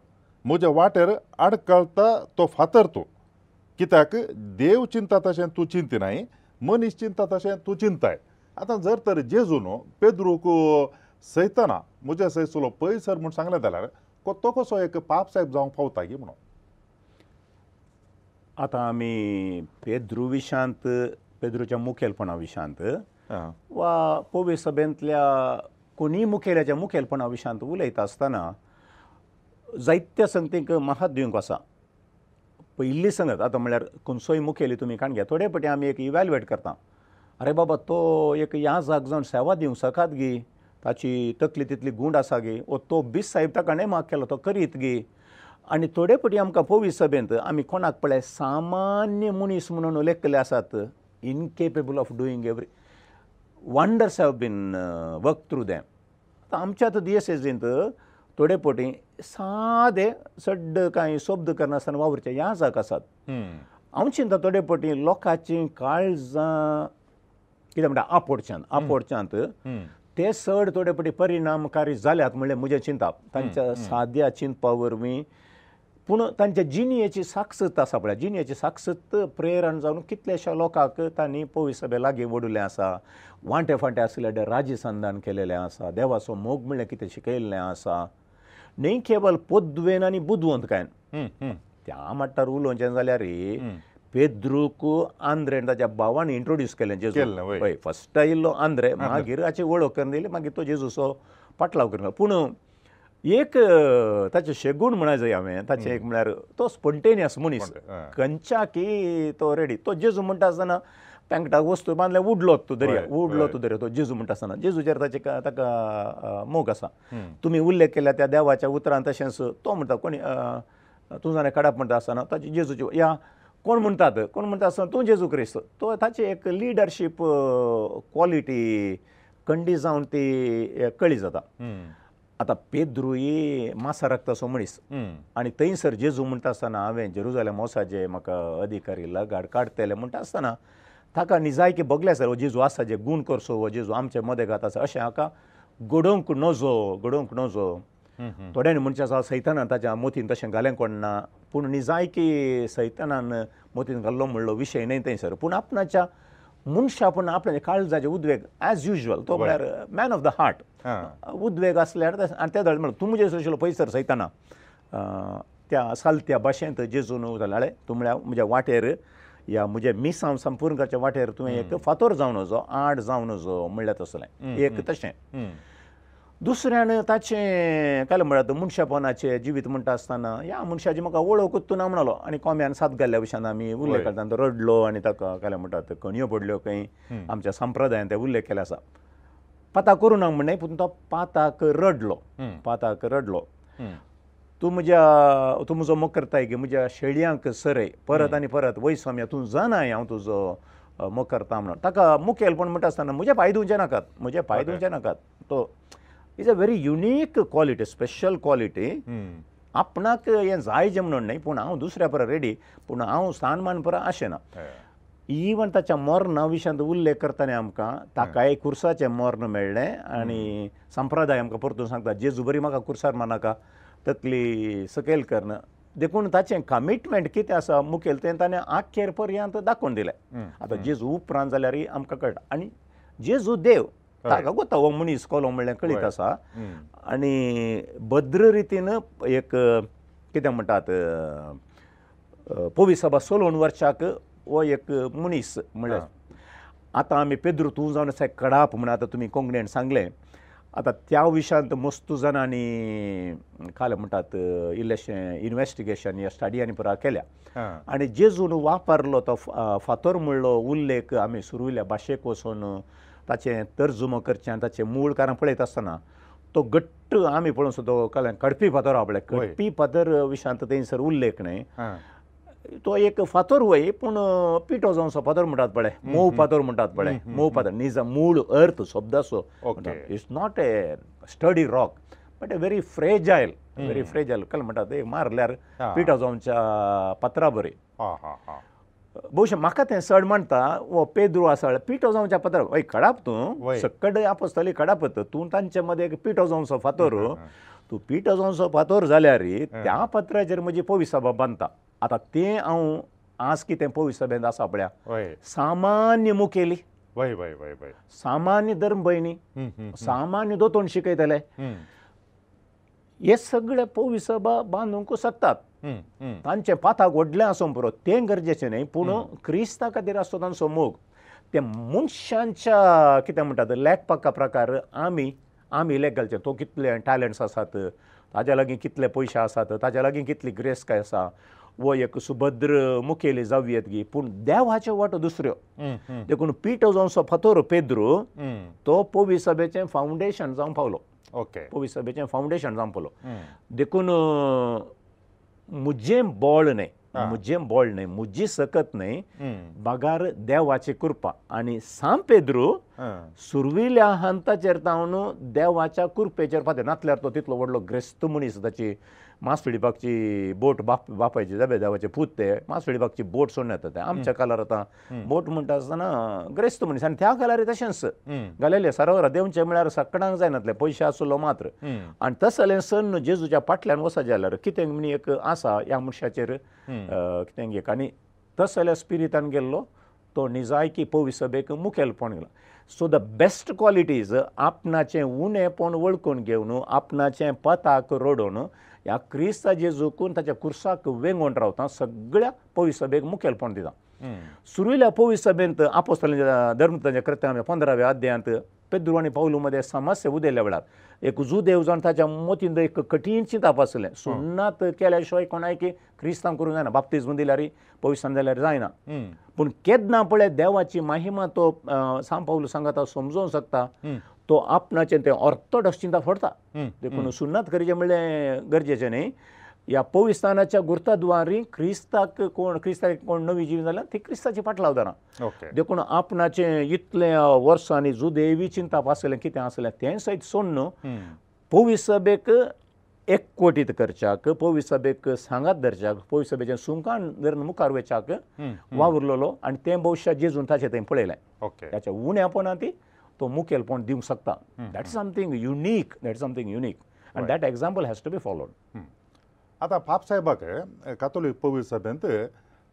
म्हज्या वाटेर आडकळटा तो फातर तूं. कित्याक देव चिंता तशें तूं चिंतिनाय मनीस चिंता तशें तूं चिंताय. आतां जर तर जेजून पेद्रूक सैताना म्हज्या सैसलो पयसर म्हूण सांगलें जाल्यार तो कसो एक पाप साहेब जावंक पावता गी म्हणून. आतां आमी पेद्रू विशयांत पेद्रूच्या मुखेलपणा विशयांत वा पवित्र सभेंतल्या कोणीय मुखेल्याच्या मुखेलपणा विशयांत उलयता आसतना जायत्या संगतींक महत्व दिवंक आसा. पयली संगत आतां म्हळ्यार खंयचोय मुखेली तुमी काण घ्या थोडे फावटी आमी एक इवॅल्युएट करता. अरे बाबा तो एक ह्या जाग जावन सेवा दिवंक सकात गी ताची तकली तितली गूंड आसा गे ओ तो बीस साहेब ताका नेमाक केलो तो करीत गे. आनी थोडे फावटी आमकां पवित्र सभेंत आमी कोणाक पळय सामान्य मनीस म्हणून उलयले आसात incapable of doing every wonders have been work through them. आतां आमच्या आतां दिएसएसींत थोडे फावटी सादे सड्ड कांय शब्द करनासतना वावरचे ह्या जाग आसात. हांव चिंता थोडे फावटी लोकांची काळजां कितें म्हणटा आपोडच्यांत ते चड थोडे फावटी परिणामकारी जाल्यात म्हणलें म्हजें चिंतप. तांच्या साद्या चिंतपा वरवीं पूण तांच्या जिणयेची साक्षत आसा पळय जिणयेची साक्षत प्रेरण जावन कितलेशा लोकांक तांणी पवित्र सभे लागीं वडुलें आसा. वांटे फांटे आसलेले राजसंधान केलेलें आसा. देवाचो मोग म्हणलें कितें शिकयल्लें आसा. न्ही केवल पोद्वेन आनी बुदवंतकायन त्या मट्टार उलोवचें जाल्यार पेद्रूक आंद्रेन ताच्या भावान इंट्रोड्यूस केलें जेजू. हय फस्ट आयिल्लो आंद्रे मागीर हाची वळख करून दिली मागीर तो जेजूचो पाटलाव करून. पूण एक ताचे शेगूण म्हणा जाय हांवें ताचें एक म्हळ्यार तो स्पॉन्टेनियस मनीस खंयच्या की तो रेडी. तो जेजू म्हणटा आसतना पेंकटाक वस्तू बांदले उडलो तो दर्या तो जेजू म्हणटा आसतना जेजूचेर ताचे ताका मोग आसा. तुमी उल्लेख केल्या त्या देवाच्या उतरांत तशेंच तो म्हणटा कोणी तूं जाणें काडप म्हणटा आसतना ताची जेजूची या कोण म्हणटा आसतना तूं जेजू क्रिस्त. तो ताची एक लिडरशीप क्वॉलिटी कंडी जावन ती कळी जाता. आतां पेद्रूय मासा रक्ताचो मनीस आनी थंयसर जेजू म्हणटा आसतना हांवें जेरुजालेम वसाचे म्हाका अधिकारी लगाड काडटले म्हणटा आसतना ताका न्ही जाय की बगले सर हो जेजू आसा जे गूण करचो हो जेजू आमचे मदें घात आसा अशें हाका घडोवंक नजो. थोड्यांनी म्हणचे आसा सैतानान ताच्या मोतीन तशें घालें कोणना पूण न्ही जाय की सैतानान मोतीन घाल्लो म्हणलो विशय न्ही थंयसर. पूण आपणाच्या मनशापूण आपणाचे काळजाचे उद्वेग एज युजल तो म्हळ्यार मॅन ऑफ द हार्ट उद्वेग आसल्यार आनी त्या धडे म्हणून तूं म्हणजे आशिल्लो पयसर सैताना त्या सालत्या भाशेंत जेजून जाल्यार तूं म्हळ्यार म्हज्या वाटेर या म्हजे मिसांव संपूर्ण करच्या वाटेर तुवें एक फातोर जावन नजो आड जावन नजो म्हणल्यार तसलें एक तशें. दुसऱ्यान ताचें काय म्हळ्यार मनशापणाचें जिवीत म्हणटा आसतना ह्या मनशाची म्हाका वळखूच तूं ना म्हणलो आनी कोंब्यान साथ घाल्ल्या विशयान आमी उल्लेख करता. तो रडलो आनी ताका काय म्हणटात कणयो पडल्यो खंय आमच्या संप्रदायान ते उल्लेख केले आसा. पाताक करूं ना म्हणनाय पूण तो पाताक रडलो. तूं म्हजो मोग करताय गे म्हज्या शेळयांक सरय परत आनी परत वय सोम्या तूं जाणाय हांव तुजो मोग करता म्हणून. ताका मुखेलपण म्हणटा आसतना म्हजे पांय धुवचे नाकात. तो is a very unique quality special quality. आपणाक हें जायजें म्हणून न्ही पूण हांव दुसऱ्या परस रेडी पूण हांव स्थानमान परस आशें ना. इवन ताच्या मरणा विशयांत उल्लेख करतना आमकां ताकाय कुर्साचें मरण मेळ्ळें आनी संप्रदाय आमकां परतून सांगता जेजू बरी म्हाका कुर्सार मानाका तकली सकयल करन देखून ताचें कमिटमेंट कितें आसा मुखेल तें ताणें आखेर पर्यंत दाखोवन दिलें. आतां जेजू उपरांत जाल्यार आमकां कळटा आनी जेजू देव ताका कोता हो मनीस कोलो म्हणलें कळीत आसा. आनी भद्र रितीन एक कितें म्हणटात पवित्र सभा 16 वर्साक हो एक मनीस म्हणल्यार आतां आमी पेद्रू तूं जावन अशें कडाप म्हणून आतां तुमी कोंकणीन सांगलें आतां त्या विशयांत मस्तू जाणांनी काल म्हणटात इल्लेशें इन्वेस्टिगेशन या स्टडयांनी पुराय केल्या आनी जेजून वापरलो तो फातर म्हणलो उल्लेख आमी सुरविल्ल्या भाशेक वचून ताचें तर्जुमो करचें आनी ताचें मूळ कारण पळयत आसतना तो घट्ट आमी पळोवन सुद्दां काल कडपी फातर आपले कडपी फातर विशयांत थंयसर उल्लेख न्हय तो एक फातर वय पूण पिठो जावचो फातर म्हणटात पळय मोव फातर म्हणटात पळय मोव फातर निज मूळ अर्थ शब्दाचो it's not a sturdy rock but a very fragile काल म्हणटात मारल्यार पिठो जावच्या पत्रा बरी भोवशें म्हाका तें चड म्हणटा वो पेद्रू आसा पिठो जावच्या पत्रा हय कडाप तूं सकड आपोस्तली कडापत तूं तांचे मदें एक पिठो जावचो फातर तूं पिठो जावचो फातर जाल्यार त्या पत्राचेर म्हजी पवित्र सभा बांदता आतां तें हांव आज कितें पवित्र सभेंत आसा पळया सामान्य मुखेली सामान्य धर्म भयणी सामान्य दोतोन शिकयतले हे सगळे पवित्र सभा बांदूंक शकतात तांचे पाताक व्हडलें आसूं पुरो तें गरजेचें न्हय पूण क्रिस्ता खातीर आसतो तांचो मोग ते मनशांच्या कितें म्हणटात लेखपाका प्रकार आमी लेख घालचे तो कितले टॅलंट्स आसात ताज्या लागीं कितले पयशे आसात ताज्या लागीं कितली ग्रेस काय आसा वो एक सुभद्र मुखेली जावं येतगी पूण देवाच्यो वाटो दुसऱ्यो देखून पिठो जावचो फातर पेद्रू तो पवित्र सभेचें फावंडेशन जावंक पावलो पवित्र सभेचें फावंडेशन जावंक पावलो देखून मुजें बोळ न्हय मुजी सकत न्हय बागार देवाची कृपा आनी सांत पेद्रू सुरविल्ल्या हंताचेर तावन देवाच्या कृपेचेर फातर नातल्यार तो तितलो व्हडलो ग्रेस्त मनीस ताची मास पिडिपाकची बोट बापायची देवाचे पूत ते मास पिडिपाकची बोट सोडून येता ते आमच्या काळार आतां बोट म्हणटा आसतना ग्रेस्त मनीस आनी त्या काळार तशेंच घालेले सरोवरा देंवचे म्हळ्यार सकडा जायनातले पयशे आसलो मात्र आनी तसलें सण जेजूच्या फाटल्यान वचत जाल्यार कितें म्हणी एक आसा ह्या मनशाचेर कितें एक आनी तसल्या स्पिरितान गेल्लो तो निजायकी पवित्र सभेक मुखेलपण गेलो सो द बेस्ट क्वॉलिटीज आपणाचें उणेपण वळखून घेवन आपणाचें पताक रोडोवन ह्या क्रिस्ता जेजूकून ताच्या कुर्साक वेंगोवन रावता सगळ्या पवित्र सभेक मुखेलपण दिता सुरविल्ल्या पवित्र सभेंत आपोस्तलांच्या धर्मतांच्या कृत्यां 15व्या अध्यायांत पेद्रू आनी पावलू मध्ये समस्या उदेल्या वेळार एक जुदेव जावन ताच्या मोतीन एक कठीण चिंताप आसलें सुन्नात केल्या शिवाय कोणाक क्रिस्तांव करूंक जायना बाप्तिस्म दिल्यार पवित्र जाल्यार जायना पूण केन्ना पळय देवाची महिमा तो सांत पावलू सांगता समजोवंक शकता तो आपणाचें तें ऑर्थोडॉक्स चिंता फोडता देखून सुन्नात करचें म्हणलें गरजेचें न्हय ह्या पवित्रानाच्या गुर्ताद्वारी क्रिस्ताक कोण नवी जीव जाल्यार ती क्रिस्ताची फाटलावदारां देखून आपणाचें इतलें वर्सांनी जुदेवी चिंताप आसलें कितें आसलें तें सयत सोडून पवित्र सभेक एकवटीत करच्याक पवित्र सभेक सांगात धरच्याक पवित्र सभेचें सुंकान धरून मुखार वचच्याक वावुरलेलो आनी तें भविश्यात जेजून ताचें थंय पळयलें ताच्या उण्यापणांत तो मुखेलपण दिवंक शकता दॅट इज समथींग युनीक आनी that example has to be followed आतां पाप साहेबाक कातोलीक पवित्र सभेंत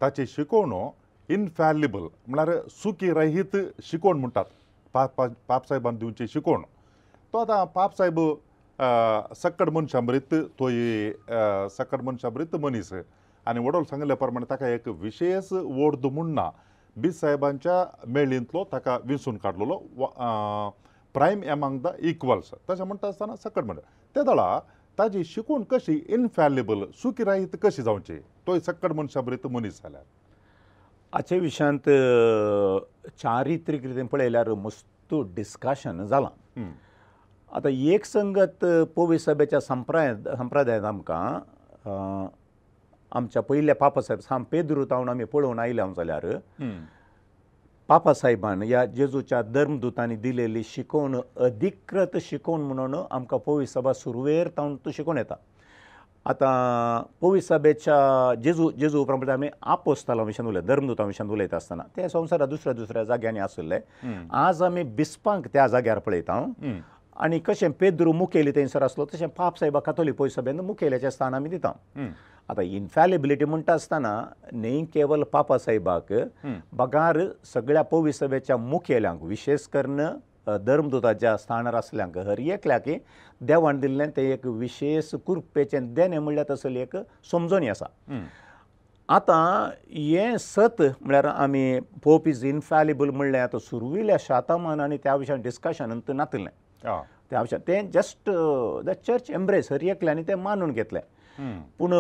ताची शिकवणो इनफॅलिबल म्हळ्यार सुकी रहीत शिकवण म्हणटात पाप साहेबान दिवची शिकवण तो आतां पाप साहेब सक्कड मनशांबरीत तोय सक्कड मनशांबरीत मनीस आनी वडोल सांगल्या प्रमाणे ताका एक विशेष वोर्द म्हणना बीस साहेबांच्या मेळींतलो ताका विंचून काडलेलो प्रायम एमांग द इक्वल्स तशें म्हणटा आसतना सक्कड म्हणटा त्या दळा ताजी शिकवण कशी इनफॅलिबल सुकी रहीत कशी जावची तोय सक्कड मनशांबरीत मनीस जाल्यार हाचे विशयांत चारित्रीक रितीन पळयल्यार मस्त डिस्कशन जालां आतां एक संगत पवित्र सभेच्या संप्रदायांत आमकां आमच्या पयल्या पापा साहेब सांत पेद्रू तावन आमी पळोवन आयल्या जाल्यार पापा साहेबान ह्या जेजूच्या धर्मदुतांनी दिलेली शिकवण अधिकृत शिकवण म्हणून आमकां पवित्र सभा सुरवेर तावन तो शिकवण येता आतां पवित्र सभेच्या जेजू उपरांत आमी आपोस्तालां विशयान उलयता धर्मदुतां विशयान उलयता आसतना ते संवसारांत दुसऱ्या जाग्यांनी आसले आज आमी बिस्पांक त्या जाग्यार पळयता आनी कशें पेद्रू मुखेली थंयसर आसलो तशें पाप साहेबा कातोलीक पवित्र सभेंत मुखेल्याचें स्थान आमी दिता आतां इनफॅलिबिलिटी म्हणटा आसतना न्हय केवल पापा साहेबाक बगार सगळ्या पवित्र सभेच्या मुखेल्यांक विशेष करून धर्मदुताच्या स्थानार आसल्यांक हर एकल्याक देवान दिल्लें तें एक विशेष कृपेचें देणें म्हणल्यार तसली एक समजणी आसा आतां हें सत म्हळ्यार आमी पोप इज इनफॅलिबल म्हणलें आतां सुरविल्ल्या शातामान आनी त्या विशयान डिस्कशन नातलें त्या विशयान तें जस्ट द चर्च एम्ब्रेस हर एकल्यानी तें मानून घेतलें पूण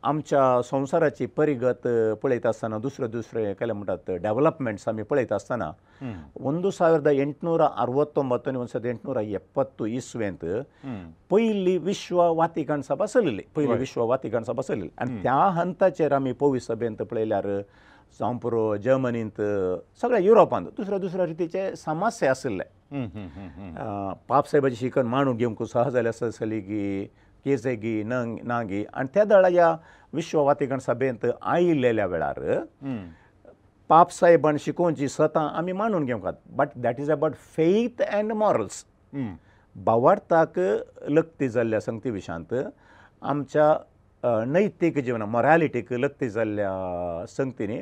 आमच्या संवसाराची परिगत पळयता आसतना दुसरे केले म्हणटात डेव्हलपमेंट्स आमी पळयता आसतना 1869 आनी 1870 इस्वेंत पयली विश्व वातिकन सभा चलली आनी त्या हंताचेर आमी पवित्र सभेंत पळयल्यार जावं पुरो जर्मनींत सगळ्या युरोपांत दुसऱ्या रितीचे समस्ये आशिल्ले पाप साहेबाची शिकन मांडून घेवंक सहज जाल्यार सलिगी केसेगी नागी आनी त्या दळा ह्या विश्व वातिकन सभेंत आयिल्ल्या वेळार पाप साहेबान शिकोवची स्वता आमी मानून घेवंक but that is about faith and morals भावार्थाक लक्ती जाल्ल्या संगती विशयांत आमच्या नैतीक जिवना मॉरॅलिटीक लक्ती जाल्ल्या संगतींनी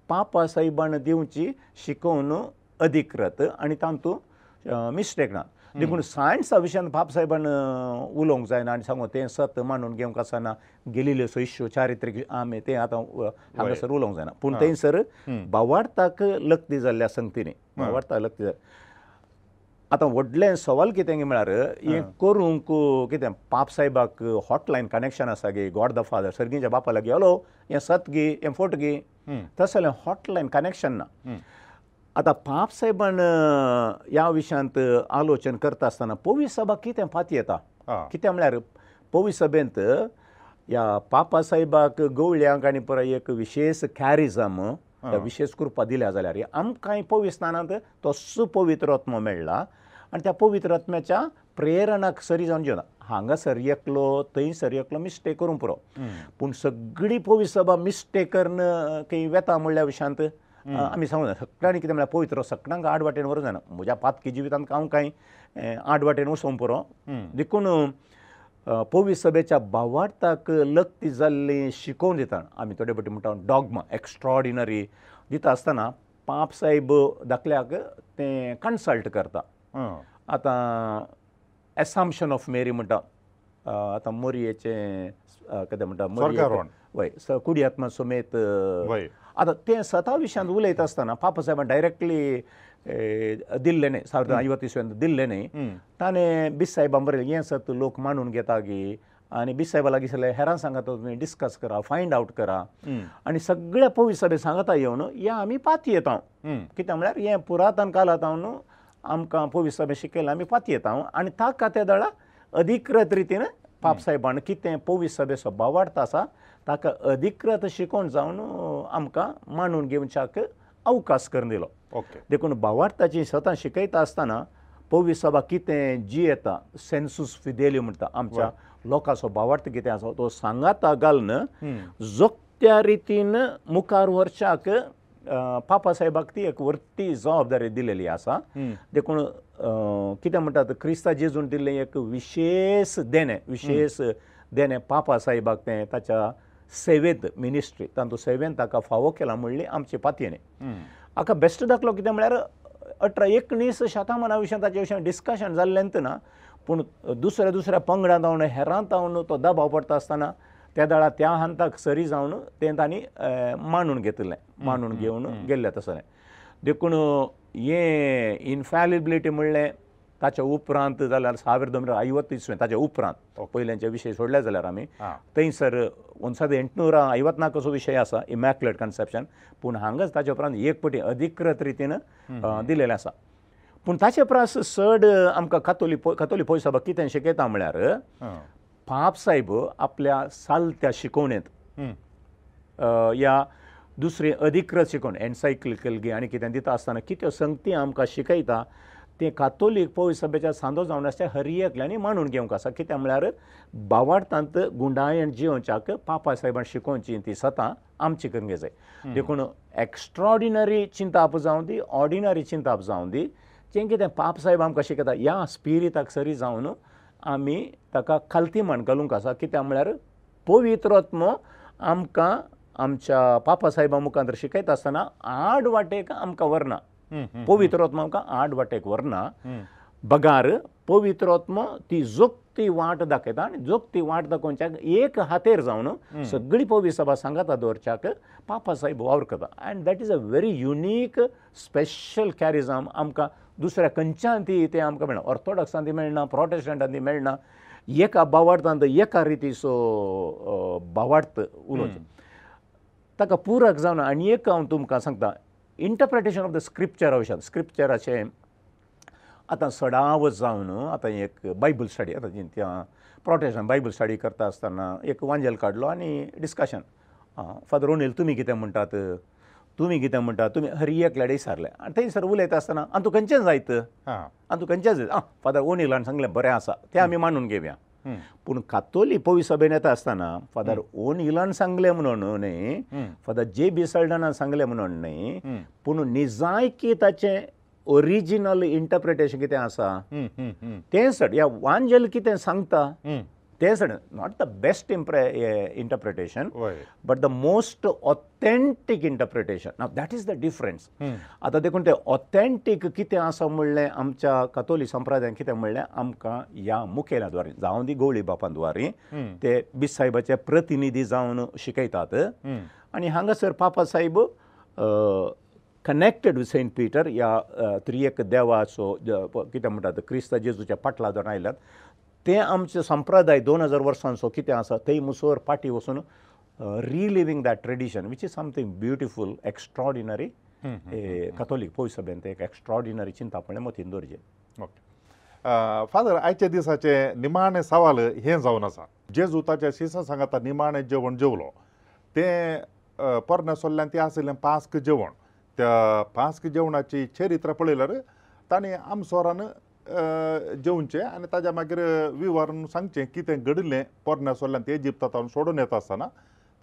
पापा साहेबान दिवची शिकोवन अधिकृत आनी तातूंत मिस्टेक ना देखून सायन्सा विशयान पाप साहेबान उलोवंक जायना आनी सांगून तें सत मानून घेवंक आसतना गेलिल्ल्यो इश्यू चारित्रीक आमी तें आतां हांगासर उलोवंक जायना पूण थंयसर भावार्थाक लक्ती जाल्ल्या संगतींनी भावार्थाक लक्ती जाल्या आतां व्हडलें सवाल कितें म्हळ्यार हें करूंक कितें पाप साहेबाक हॉटलायन कनेक्शन आसा गे गॉड द फादर सर्गीच्या बापा लागीं हॅलो हें सत गी हें फोट गी तशें जाल्यार हॉटलायन कनेक्शन ना आतां पाप साहेबान ह्या विशयांत आलोचन करता आसतना पवित्र सभा कितें फाती येता कितें म्हळ्यार पवित्र सभेंत ह्या पापा साहेबाक गवळ्यांक आनी परत एक विशेष कॅरिझम विशेष कृपा दिल्या जाल्यार आमकांय पवित्र स्नानांत तो सुपवित्र आत्मो मेळ्ळा आनी त्या पवित्र आत्म्याच्या प्रेरणाक सरी जावन जेवना हांगासर एकलो थंयसर एकलो मिस्टेक करूंक पुरो पूण सगळी पवित्र सभा मिस्टेक करून खंय वेता म्हणल्या विशयांत आमी सांगूं ना सगळ्यांनी कितें म्हळ्यार पवित्र सगळ्यांक आड वाटेन व्हरूंक जायना म्हज्या पातकी जिवितांत हांव कांय आड वाटेन वचोंक पुरो देखून पवित्र सभेच्या भावार्थाक लक्ती जाल्ली शिकोवन दिता आमी थोडे फावटी म्हणटा डॉग्मा एक्स्ट्रॉर्डिनरी दिता आसतना पाप साहेब दाखल्याक तें कन्सल्ट करता आतां एसाम्पशन ऑफ मेरी म्हणटा आतां मोरयेचें कितें म्हणटा वय कुडी आत्मा समेत आतां तें स्वता विशयांत उलयता आसतना पाप साहेबान डायरेक्टली दिल्लें न्ही 1950 इस्वेंत दिल्लें न्ही ताणें बिस साहेबान बरयलें हें सत लोक मानून घेता गी आनी बिस साहेबा लागीं सगळें हेरां सांगात तुमी डिस्कस करा फायंड आवट करा आनी सगळ्या पवित्र सभे सांगता येवन हें आमी पाती येता कित्याक म्हळ्यार हें पुरातन काळांत आमकां पवित्र सभे शिकयलां आमी पाती येता आनी ताका त्या दळा अधिकृत रितीन पाप साहेबान कितें पवित्र सभेचो भावार्थ आसा ताका अधिकृत शिकोवन जावन आमकां मानून घेवच्याक अवकाश करून दिलो देखून भावार्थाची स्वता शिकयता आसतना पवित्र सभा कितें जी येता सेन्सूस फिदेलियो म्हणटा आमच्या लोकांचो भावार्थ कितें आसा तो सांगाता घालन जोगत्या रितीन मुखार व्हरच्याक पापा साहेबाक ती एक वर्ती जबाबदारी दिलेली आसा देखून कितें म्हणटात क्रिस्ता जेजून दिल्लें एक विशेष देणें पापा साहेबाक तें ताच्या सेवेंत मिनिस्ट्री तातूंत सेवेंत ताका फावो केला म्हणली आमची पातयेनी हाका बेस्ट दाखलो कितें म्हळ्यार 18-19 शतमाना विशयां ताचे विशयां डिस्कशन जाल्लेंत ना पूण दुसऱ्या पंगडांत जावन हेरांत जावन तो दबाव पडटा आसतना त्या दळा त्या हंताक सरी जावन तें तांणी मानून घेवन गेल्ले तसलें देखून हें इनफॅलिबिलिटी म्हणलें ताच्या उपरांत जाल्यार 1950 इस्वेंत ताच्या उपरांत पयल्यांचे विशय सोडले जाल्यार आमी थंयसर 1854 कसो विशय आसा इमॅक्युलेट कन्सेप्शन पूण हांगाच ताच्या उपरांत एक पटी अधिकृत रितीन दिलेलें आसा पूण ताचे प्रास चड आमकां कातोलीक सभा कितें शिकयता म्हळ्यार पाप साहेब आपल्या सालत्या शिकवणेंत ह्या दुसरी अधिकृत शिकवण एन्सायक्लिकल गी आनी कितें दिता आसतना कित्यो संगती आमकां शिकयता तें कातोलीक पवित्र सभेच्या सांदो जावन आसता हर एकल्यांनी मानून घेवंक आसा कित्याक म्हळ्यार भावार्थांत गुंडायण जिवच्याक पापा साहेबान शिकोवची ती स्वता आमची करूंक जाय देखून एक्स्ट्रॉर्डिनरी चिंता जावं दी ऑर्डिनरी चिंता जावं दी जें कितें पाप साहेब आमकां शिकयता ह्या स्पिरिताक सरी जावन आमी ताका खालतीमान घालूंक आसा कित्याक म्हळ्यार पवित्र आत्मो आमकां आमच्या पापा साहेबा मुखार शिकयता आसतना आड वाटेक आमकां व्हरना पवित्र आत्मा आमकां आड वाटेक व्हरना बगार पवित्र आत्मा ती जोक्त ती वाट दाखयता आनी जोगती वाट दाखोवच्याक एक हातेर जावन सगळी पवी सभा सांगाता दवरच्याक पापा साहेब वावर करता and that is a very unique special charism आमकां दुसऱ्या खंयच्यान ती आमकां मेळना ऑर्थोडॉक्सान ती मेळना प्रोटेस्टंटान ती मेळना एका बावार्थांत एका रितीचो बावार्थ उलोवचें ताका पुरक जावन आनी एक हांव तुमकां सांगता इंटरप्रिटेशन ऑफ द स्क्रिप्चराचें आतां सडाव जावन आतां एक बायबल स्टडी आतां त्या प्रोटेस्टंट बायबल स्टडी करता आसतना एक वांजेल काडलो आनी डिस्कशन फादर ओनील तुमी कितें म्हणटात तुमी हर एकल्याडे विचारलें आनी थंयसर उलयता आसतना तूं खंयचें जायत तूं खंयचें जायत फादर ओनीलान सांगलें बरें आसा तें आमी मानून घेवया पूण कातोलीक पवी सभेन येता आसतना फादर ओनीलान सांगलें म्हणून न्ही फादर जे बी सल्डनान सांगलें म्हणून न्ही पूण निजायकी ताचें ओरिजिनल इंटरप्रिटेशन कितें आसा तें सड ह्या वांजेल कितें सांगता तें सड not the best interpretation but the most authentic interpretation नाव दॅट इज द डिफरन्स आतां देखून तें ऑथेंटीक कितें आसा म्हणलें आमच्या कातोलीक संप्रदायान कितें म्हणलें आमकां ह्या मुखेल्या द्वारे जावं दी गवळी बापा द्वारे ते बीस साहेबाचे प्रतिनिधी जावन शिकयतात आनी हांगासर पापा साहेब कनेक्टेड विथ सेंट पिटर ह्या त्रियेक देवाचो कितें म्हणटात क्रिस्त जेजूच्या पाटलांत आयल्यात तें आमचें संप्रदाय 2000 वर्सांचो कितें आसा थंय मुसोर फाटी वचून reliving that tradition which is something beautiful extraordinary Catholic पवी सभेन तें एक एक्स्ट्रॉर्डिनरी चिंतापणें मतीन दवरचें ओके फादर आयच्या दिसाचे निमाणें सवाल हें जावन आसा जेजू ताच्या शिसा सांगाता निमाणें जेवण जेवलो तें पोरण्या सोल्ल्यान तें आशिल्लें पास्क जेवण त्या पास्क जेवणाची चरित्र पळयल्यार ताणें आमसोरान जेवचें आनी ताज्या मागीर विवरण सांगचें कितें घडिल्लें पोरण्या सोल्ल्यान ते इजिप्तांत सोडून येता आसतना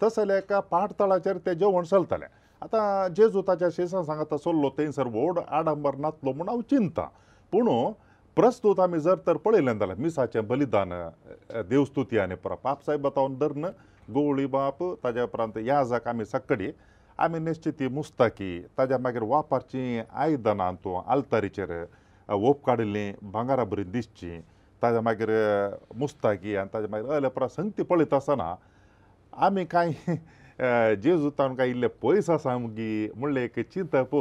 तशें जाल्यार एका पाठतळाचेर तें जेवण चलतलें आतां जेजू ताच्या शिसा सांगाता चल्लो थंयसर व्हड आडंबर नातलो म्हूण हांव चिंता पूण प्रस्तूत आमी जर तर पळयलें जाल्यार मिसाचें बलिदान देवस्तुती आनी पाप साहेब तावन धरन गवळी बाप ताज्या उपरांत याजक आमी सक्कडी आमी निश्चिती मुस्ताकी ताज्या मागीर वापरचीं आयदनां तूं आल्तारीचेर ओप काडिल्लीं भांगारा बरी दिसची ताज्या मागीर मुस्ताकी आनी ताज्या मागीर अल्या संगती पळयत आसतना आमी कांय जेजू तावन कांय इल्लें पयस आसा आमगी म्हणलें एक चिंतप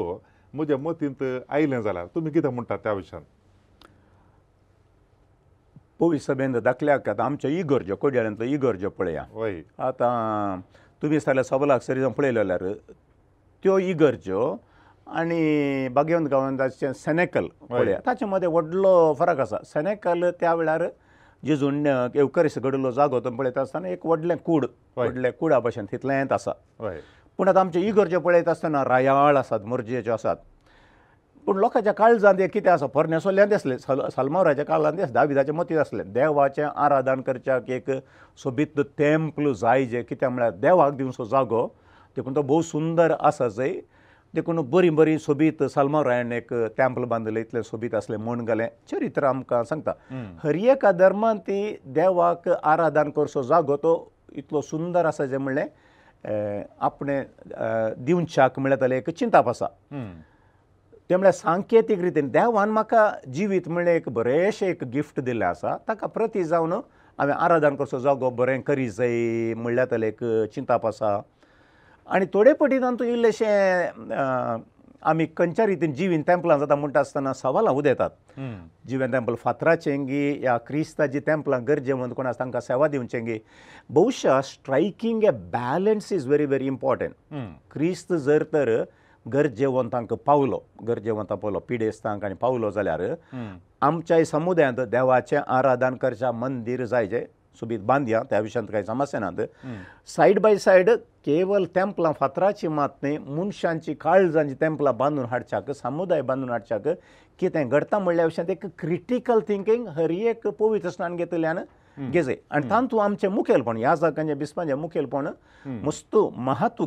म्हज्या मतींत आयलें जाल्यार तुमी कितें म्हणटात त्या विशयान पवी सभेन दाखल्याक आतां आमच्यो इगर्ज्यो कोड्याळ्यांतल्यो इगर्ज्यो पळया वय आतां तुमी जाल्यार सबलाक सरी जावन पळयल्यो जाल्यार त्यो इगर्ज्यो आनी बागेवंत गांवांताचें सेनेकल पळया ताचे मदें व्हडलो फरक आसा सेनेकल त्या वेळार जेजून एवकरिस्त घडिल्लो जागो तो पळयता आसतना एक व्हडलें कूड व्हडलें कुडा भशेन तितलेंच आसा पूण आतां आमच्यो इगर्ज्यो पळयता आसतना रायाळ आसात मोरजेच्यो आसात पूण लोकांच्या काळजांत कितें आसा पोरण्या सोल्ल्यान दिसलें सलमावराच्या काळांत दिसलें दाविदाचें मतींत आसलें देवाचें आराधन करच्याक एक सोबीत टेंपल जाय जें कित्याक म्हळ्यार देवाक दिवचो जागो देखून तो भोव सुंदर आसा जंय देखून बरी बरी सोबीत सलमावरायान एक टेंपल बांदलें इतलें सोबीत आसलें म्हूण गेलें चरित्र आमकां सांगता हर एका धर्मान ती देवाक आराधन करचो जागो तो इतलो सुंदर आसा जें म्हणलें आपणें दिवच्याक म्हणल्यार एक चिंताप आसा ते म्हळ्यार सांकेतीक रितीन देवान म्हाका जिवीत म्हणलें एक बरेंशें एक गिफ्ट दिल्लें आसा ताका प्रती जावन हांवें आराधन करचो जागो बरें करी जाय म्हणल्यार ताका एक चिंताप आसा आनी थोडे पटीन तातूंत इल्लेशें आमी खंयच्या रितीन जिवीन टेंपलां जाता म्हणटा आसतना सवालां उदेतात जिवें टेंपल फातराचेंगी या क्रिस्ताची टेंपलां गरजेवंत कोण आसा तांकां सेवा दिवचेंगी भोवशा striking a balance is very very important क्रिस्त जर तर गरजेवंतांक पावलो पिडेस्तांक आनी पावलो जाल्यार आमच्या समुदायांत देवाचें आराधन करच्या मंदीर जाय जें सोबीत बांदया त्या विशयांत कांय समस्या नात सायड बाय सायड केवल टेंपलां फातराची मात न्ही मनशांची काळजांची टेंपलां बांदून हाडच्याक समुदाय बांदून हाडच्याक कितें घडटा म्हणल्या विशयांत एक क्रिटिकल थिंकींग हर एक पवित्र स्नान घेतल्यान घेजे आनी तातूंत आमचें मुखेलपण ह्या जागांचें बिस्पाचें मुखेलपण मस्त महत्व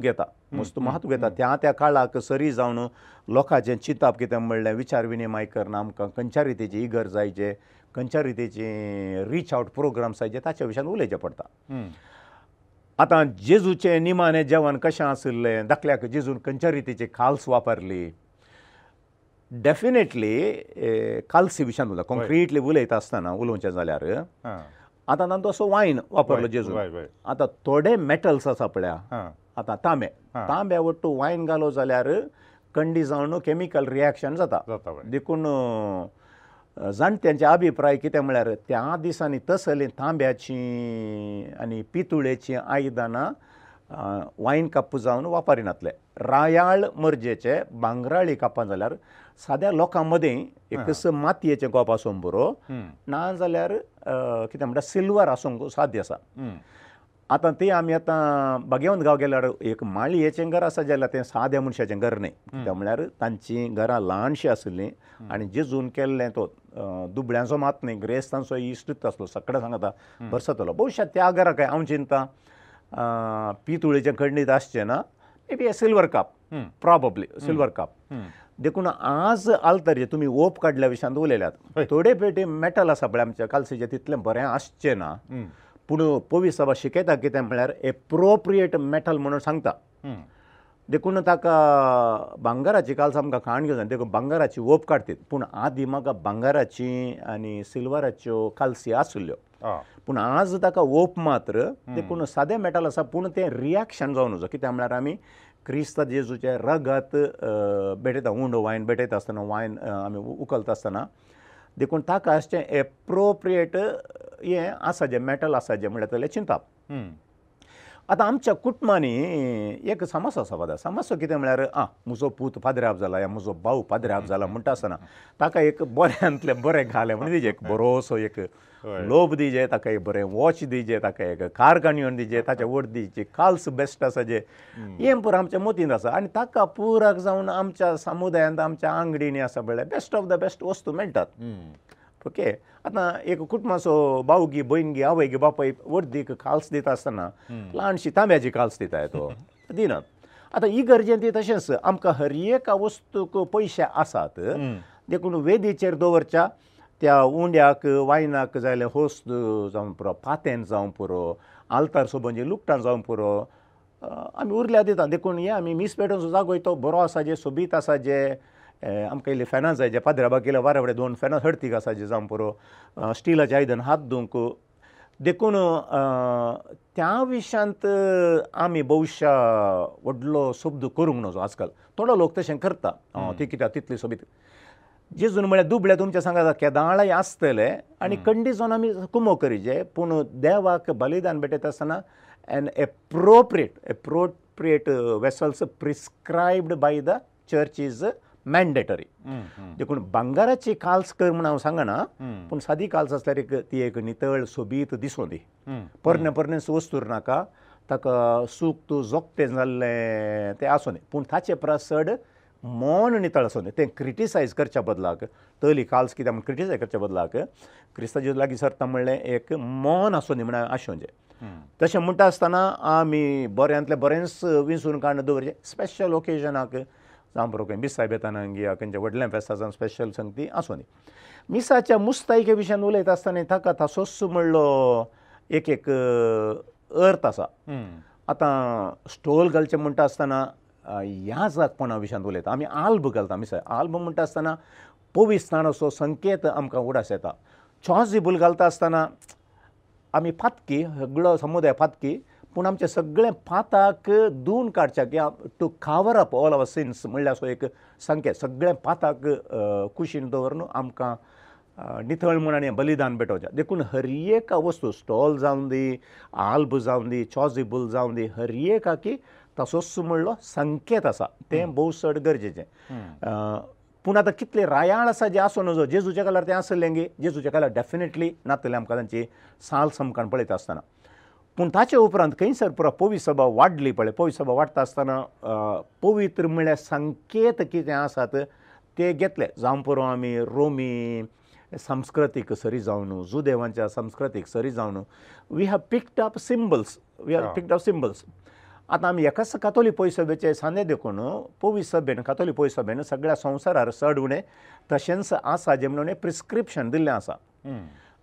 घेता त्या काळाक सरी जावन लोकांचें चिंतप कितें म्हणलें विचार विनिमय करना आमकां खंयच्या रितीची इगर जायचे खंयच्या रितीची रीच आवट प्रोग्राम्स जायचे ताच्या विशयान उलयचें पडटा आतां जेजूचें निमाणें जेवण कशें आशिल्लें दाखल्याक जेजून खंयच्या रितीची खाल्स वापरली डेफिनेटली कालसी विशयान उलयता कॉन्क्रिटली उलयता आसतना उलोवचें जाल्यार हां आतां तांचो असो वायन वापरलो वय, जेजून वय. आतां थोडे मेटल्स आसा पळया हां आतां तांब्या वट्टू वायन घालो जाल्यार कंडी जावन केमिकल रिएक्शन जाता जाता वय. देखून जाणट्यांचे अभिप्राय कितें म्हळ्यार त्या दिसांनी तसली तांब्याची आनी पितुळेची आयदनां वायन कप जावन वापरिनातले रायाळ मर्जेचे भांगराळी कपां जाल्यार साद्या लोकां मदें एक मातयेचें कप आसूंक पुरो ना जाल्यार कितें म्हणटा सिल्वर आसूंक साध्य आसा आतां ती आमी आतां बागेवंत गांव गेल्यार एक माळयेचें घर आसा जाल्यार तें साद्या मनशाचें घर न्ही कित्याक म्हळ्यार तांचीं घरां ल्हानशीं आसलीं आनी जेजून केल्लें तो दुबळ्यांचो मात न्ही ग्रेस तांचो इश्टूच आसलो सगळें सांगता बरसतलो भविश्यात त्या घरा काय हांव चिंता पितुळेचें खंडीत आसचें ना may be silver cup probably silver cup देखून आज आल्तरी तुमी ओप काडल्या विशयान उलयल्यात थोडे पेटी मेटल आसा पळय आमच्या कालसेचें तितलें बरें आसचें ना पूण पवित्र सभा शिकयता कितें म्हळ्यार एप्रोप्रिएट मेटल म्हणून सांगता देखून ताका भांगराची काल आमकां खाण घेवं जाय देखून भांगराची ओप काडटीत पूण आदी म्हाका भांगराची आनी सिल्वराच्यो कालसी आसल्यो पूण आज ताका ओप मात्र देखून सादें मेटल आसा पूण तें रिएक्शन जावन वचो कित्याक म्हळ्यार आमी क्रिस्त जेजूचे रगत बेटयता उंड वायन बेटयता आसतना वायन आमी उखलता आसतना देखून ताका आसचें एप्रोप्रिएट हें आसा जें मेटल आसा जें म्हळ्यार तें चिंताप आतां आमच्या कुटुंबांनी एक समस्या आसा पदा समस्या कितें म्हळ्यार म्हजो पूत पाद्र्याप जाला या म्हजो भाव पाद्र्याप जाला म्हणटा आसतना ताका एक बऱ्यांतलें बरें घालें म्हणून दिजे एक बरोसो एक लोभ दिजे ताका एक बरें वॉच दिजे ताका एक कार काणयोन दिजे ताच्या वट दिजे काल्स बेस्ट आसा जे हें पुरो आमच्या मोतीन आसा आनी ताका पुराक जावन आमच्या समुदायांत आमच्या आंगडीनी आसा पळय बेस्ट ऑफ द बेस्ट वस्तू मेळटात ओके आतां एक कुटुंबाचो भावगी भयणगी आवयगी बापाय वर्दीक काल्स दिता आसतना ल्हानशी तांब्याची काल्स दिताय तो दिनात आतां ही गरजेन ती तशेंच आमकां हर एका वस्तूक पयशे आसात देखून वेदीचेर दवरच्या त्या उंड्याक वायनाक जाय होस्त जावन पुरो पातें जावं पुरो आल्तार सोबोंजी लुकटां जावं पुरो आमी उरल्या दिता देखून हे आमी मीस पेटोवन जागो तो बरो आसा जे सोबीत आसा जे आमकां इल्ले फॅनां जाय जे पाद्र्याबाग गेल्या वारे फुडें 2 फॅनां हडतीक आसा जे जावं पुरो स्टिलाचें आयदन हात धुवंक देखून त्या विशयांत आमी भविश्या व्हडलो शब्द करूंक नजो आजकाल थोडो लोक तशें करता ती कित्याक तितली सोबीत जेजून म्हळ्यार दुबळे तुमचें सांगात केदाळय आसतले आनी कंडी जावन आमी कुमो करीचे पूण देवाक बलिदान भेटयता आसतना an appropriate vessels prescribed by the church is mandatory देखून भांगाराची काल्स कर म्हूण हांव सांगना पूण सादी काल्स आसल्यार ती एक नितळ सोबीत दिसूं दी परणे वस्तूर नाका ताका सूख तूं जोगतें जाल्लें तें आसूं न्ही पूण ताचे प्रसड मन नितळ आसूं न्ही तें क्रिटिसायज करच्या बदलाक तली काल्स कित्याक म्हूण क्रिटिसायज करच्या बदलाक क्रिस्ताचे लागीं सरता म्हणलें एक मन आसूं न्ही म्हण आशोवचें तशें म्हणटा आसतना आमी बऱ्यांतलें बरेंच विंचून काडून दवरचें स्पेशल ओकेजनाक जावं बरो खंय मिसाय बेतानाक या खंयच्या व्हडल्या फेस्ता जावन स्पेशल संगती आसूं न्ही मिसाच्या मुस्तायके विशयान उलयता आसतना ताका तासोच म्हणलो एक अर्थ आसा आतां स्टोल घालचें म्हणटा आसतना ह्या जागपणा विशयान उलयता आमी आल्ब घालता मिसाय आल्ब म्हणटा आसतना पवित्राणाचो संकेत आमकां उडास येता चॉजिबूल घालता आसतना आमी फातकी सगळो समुदाय फातकी पूण आमचे सगळे पाताक धुवन काडच्या किंवां to cover up all our sins म्हणल्यार असो एक संकेत सगळे पाताक कुशीन दवरून आमकां नितळ म्हूण आनी बलिदान भेटोवचें देखून हर एक वस्तू स्टॉल जावन दी आल्ब जावन दी चॉजिबूल जावन दी हर एकाकी तसोच म्हणलो संकेत आसा तें भोव चड गरजेचें पूण आतां कितले रायाळ आसा जे आसूं नजो जेजूच्या काळार तें आसलें गे जेजूच्या काळार डेफिनेटली नातलें आमकां तांची साल समकाण पळयता आसतना पूण ताचे उपरांत खंयसर पुरो पवित्र सभा वाडली पळय पवित्र सभा वाडटा आसतना पवित्र म्हळ्यार संकेत कितें आसात ते घेतले जावं पुरो आमी रोमी संस्कृतीक सरी जावन जुदेवांच्या संस्कृतीक सरी जावन we have picked up symbols आतां आमी एकाच कातोलीक पवित्र सभेचे सांदे देखून पवित्र सभेन कातोलीक पवित्र सभेन सगळ्या संवसारार चड उणें तशेंच आसा जें म्हणून प्रिस्क्रिप्शन दिल्लें आसा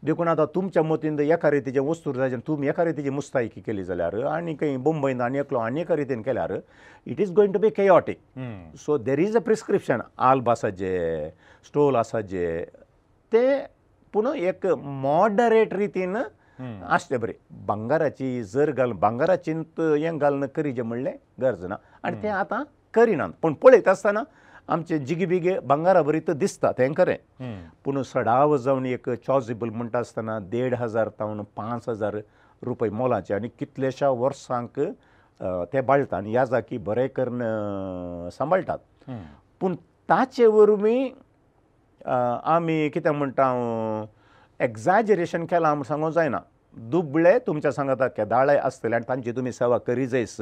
देखून आतां तुमच्या मतीन एका रितीचे वस्तूर जाय तुमी एका रितीची मुस्तायकी केली जाल्यार आनी खंय मुंबयन आनी एकलो आनी एका रितीन केल्यार it is going to be chaotic. So there is a prescription. Alb आसा जे स्टोल आसा जे ते पूण एक मॉडरेट रितीन आसचें बरें. भांगाराची जर भांगाराचींत हें घालून करी जें म्हणलें गरज ना आनी तें आतां करिनात. पूण पळयत आसतना आमचे जिगे बिगे भांगारा बरी तर दिसता तें खरें. पूण सडाव जावन एक चॉजिबल म्हणटा आसतना 1,500 तावन 5,000 रुपये मोलाचे आनी कितलेशा वर्सांक ते बाळटा आनी ह्या जाकी बरें करून सांबाळटात. पूण ताचे वरवीं आमी कितें म्हणटा एक्झॅजरेशन केलां म्हूण सांगूंक जायना. दुबळे तुमच्या सांगाता केदाळे आसतले आनी तांची तुमी सेवा करी जायस.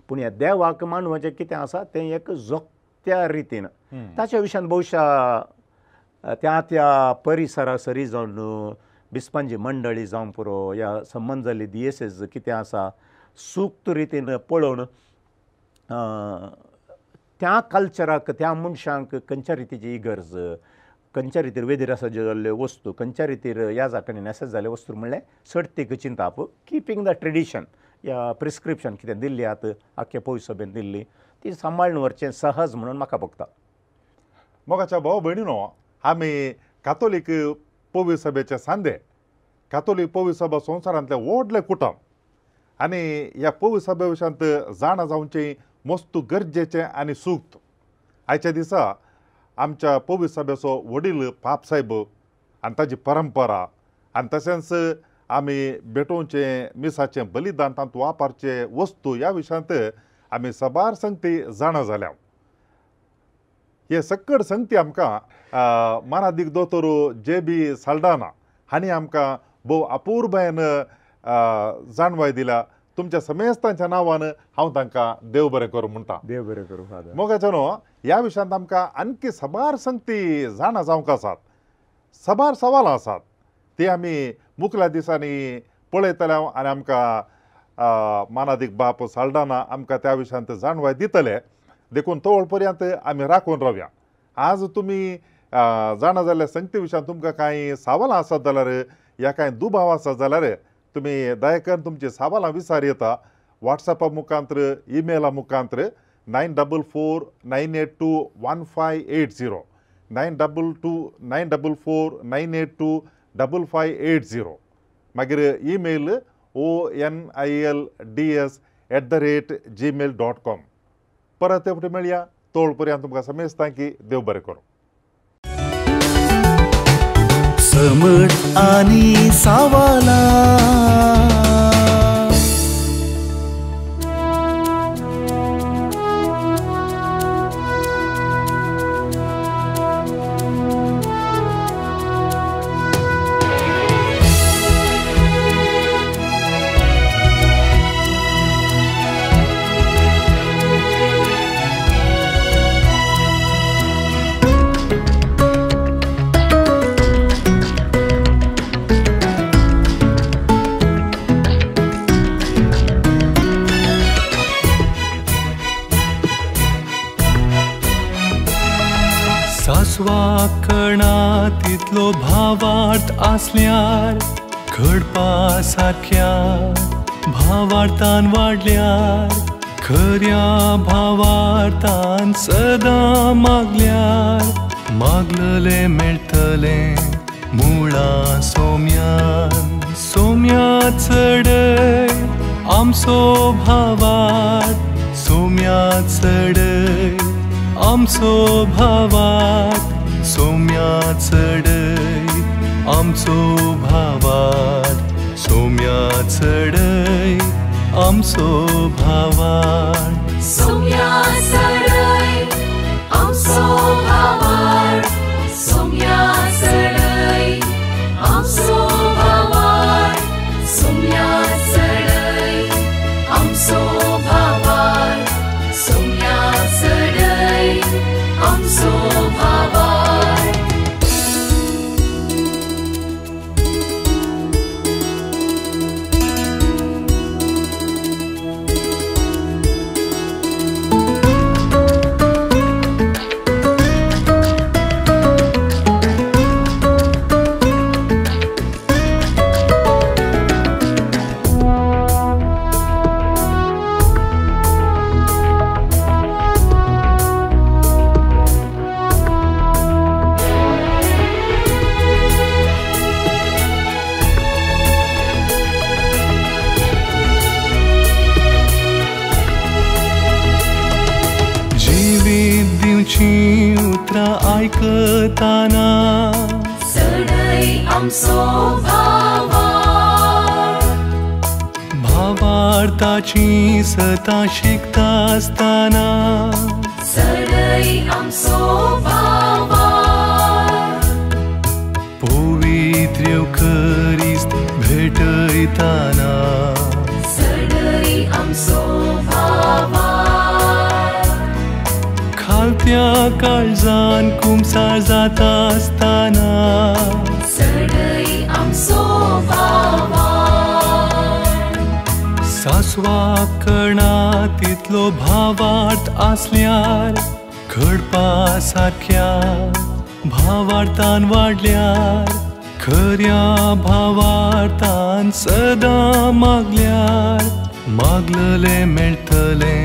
पूण हे देवाक मानवाचें कितें आसा तें एक त्या रितीन ताच्या विशयान भोवशा त्या परिसरा सरी जावन बिस्पांची मंडळी जावं पुरो ह्या संबंद जाल्ली DSS कितें आसा सूक्त रितीन पळोवन त्या कल्चराक त्या मनशांक खंयच्या रितीची गरज खंयच्या रितीर वेदीर आसा जाल्ल्यो वस्तू खंयच्या रितीर ह्या जाकांनी नेसेस जाल्ल्यो वस्तू म्हणल्यार सर्तीक चिंताप किपींग द ट्रेडिशन या प्रिस्क्रिप्शन कितें दिल्ली आत आख्या पौश सभेन दिल्ली ती सांबाळून व्हरचें सहज म्हणून म्हाका भोगता. मोगाच्या भाव भयणीनो आमी कातोलीक पवी सभेचे सांदे कातोलीक पवी सभा संवसारांतले व्हडले कुटुंब आनी ह्या पवी सभे विशयांत जाणा जावचें मस्त गरजेचें आनी सूक्त. आयच्या दिसा आमच्या पवी सभेचो वडील पाप साहेब आनी ताची परंपरा आनी तशेंच आमी भेटोवचें मिसाचें बलिदान तांत वापरचे वस्तू ह्या विशयांत आमी सबार संगती जाणा जाल्या. हे सकड संगती आमकां मानादीक दोतोर JB साल्डाना हांणी आमकां भोव अपूर्वयन जाणवाय दिल्या. तुमच्या समेस्तांच्या नांवान हांव तांकां देव बरें करूं म्हणटा. देव बरें करूं. मोगाच्यानो ह्या विशयांत आमकां आणखी सबार संगती जाणा जावंक आसात. सबार सवालां आसात ती आमी मुखल्या दिसांनी पळयतले आनी आमकां मानादीक बाप साल्डाना आमकां त्या विशयांत जाणवाय दितले. देखून तोळ पर्यंत आमी राखून रावया. आज तुमी जाणा जाल्ल्या संगती विशयांत तुमकां कांय सवालां आसात जाल्यार या कांय दुबाव आसात जाल्यार तुमी दया करून तुमची सवालां विचार येता वॉट्सॅपा मुखांतर ईमेला मुखांतर 9449821580 944984982580 मागीर ईमेल onilds@gmail.com. परत एवटे मेळया तोळ पर्यंत तुमकां समेस्तां की देव बरें करूं. समट आनी सावाला कणातीतलो भावार्थ आसल्यार घडपा सारक्या भावार्थान वाडल्यार खऱ्या भावार्थान सदां मागल्यार मागलले मेळटले मुळां सोम्यान सोम्या चडय आमचो भावार्थ सोम्या चडय आमचो भावार्थ सोम्या चडय आमचो भावार्थ सोम्या चडय आमचो भावार्थ सोम्या चडय आमचो भावार्थ सोम्या चडय आमचो भावार्थ सोम्या चडय आमचो भावार्थ सोम्या चडय आमचो भावार्थ. आयकताना सडय आमचो भावार्थ भावार्थाची सता शिकता असताना सडय आमचो भावार्थ पवित्र युकरिस्त भेटयताना सडय आमचो भावार्थ खालत्या काळजान कुमसार जाता असताना सडय आमचो भावार्थ सासवा कणा तितलो भावार्थ आसल्यार घडपा सारख्या भावार्थान वाडल्यार खऱ्या भावार्थान सदां मागल्यार मागलले मेळटले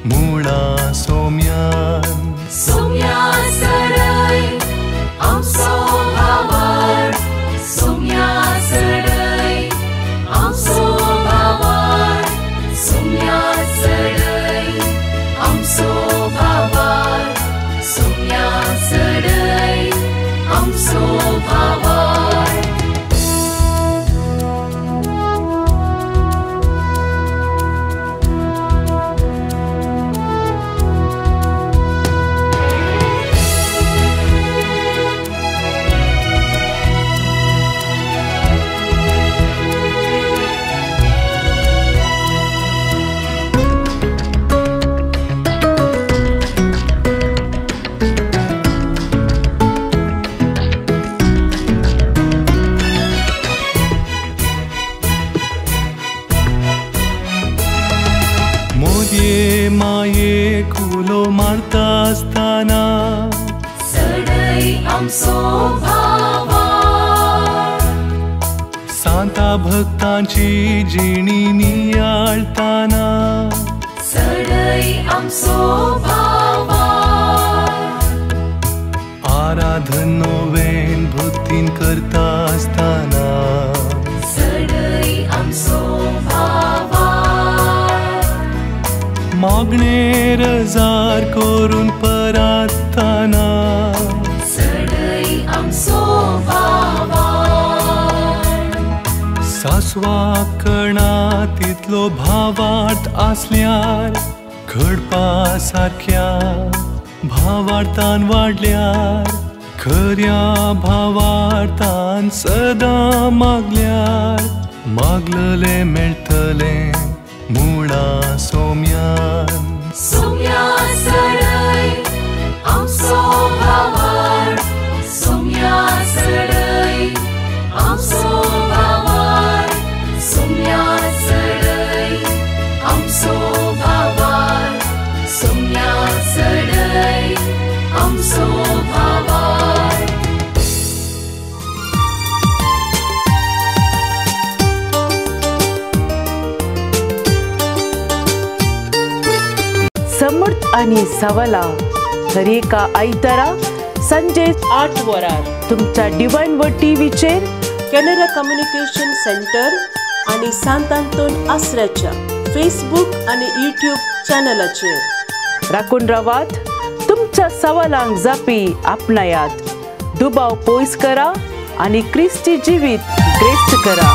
मुळा सोम्यान सोम्या सडय आमचो भावार्थ सोम्या सडय आमचो भावार्थ सोम्या सडय आमचो भावार्थ सोम्या सडय आमचो भावार्थ मोरये माये कुलो मारता असताना सडय आमचो भावार्थ सांता भक्तांची जिणी नियाळताना सडय आमचो भावार्थ आराधन नोवेन भक्तीन करता असताना सडय आमचो भावार्थ मागणे रजार करून परातना सडय आमचो भावार्थ सासवा कणा तितलो भावार्थ आसल्यार घडपा सारख्या भावार्थान वाडल्यार खऱ्या भावार्थान सदां मागल्यार मागलले मेळटले मुळा सोम्यान सोम्या सडय आमचो भावार्थ सोम्या सडय आमचो भावार्थ सोम्या सडय आमचो भावार्थ सोम्या सडय आमचो भावार्थ समर्थ आणि सवाला हर एका आयतारा संजे 8 वरार तुमच्या डिवाइन वर्ड टीव्हीचेर कॅनरा कम्युनिकेशन सेंटर आणि सांत आंतोन आसऱ्याच्या फेसबुक आणि यूट्यूब चॅनलाचेर राखून रावात तुमच्या सवालांक जापी आपणायात दुबाव पयस करा आणि ख्रिस्ती जिवीत ग्रेस्त करा.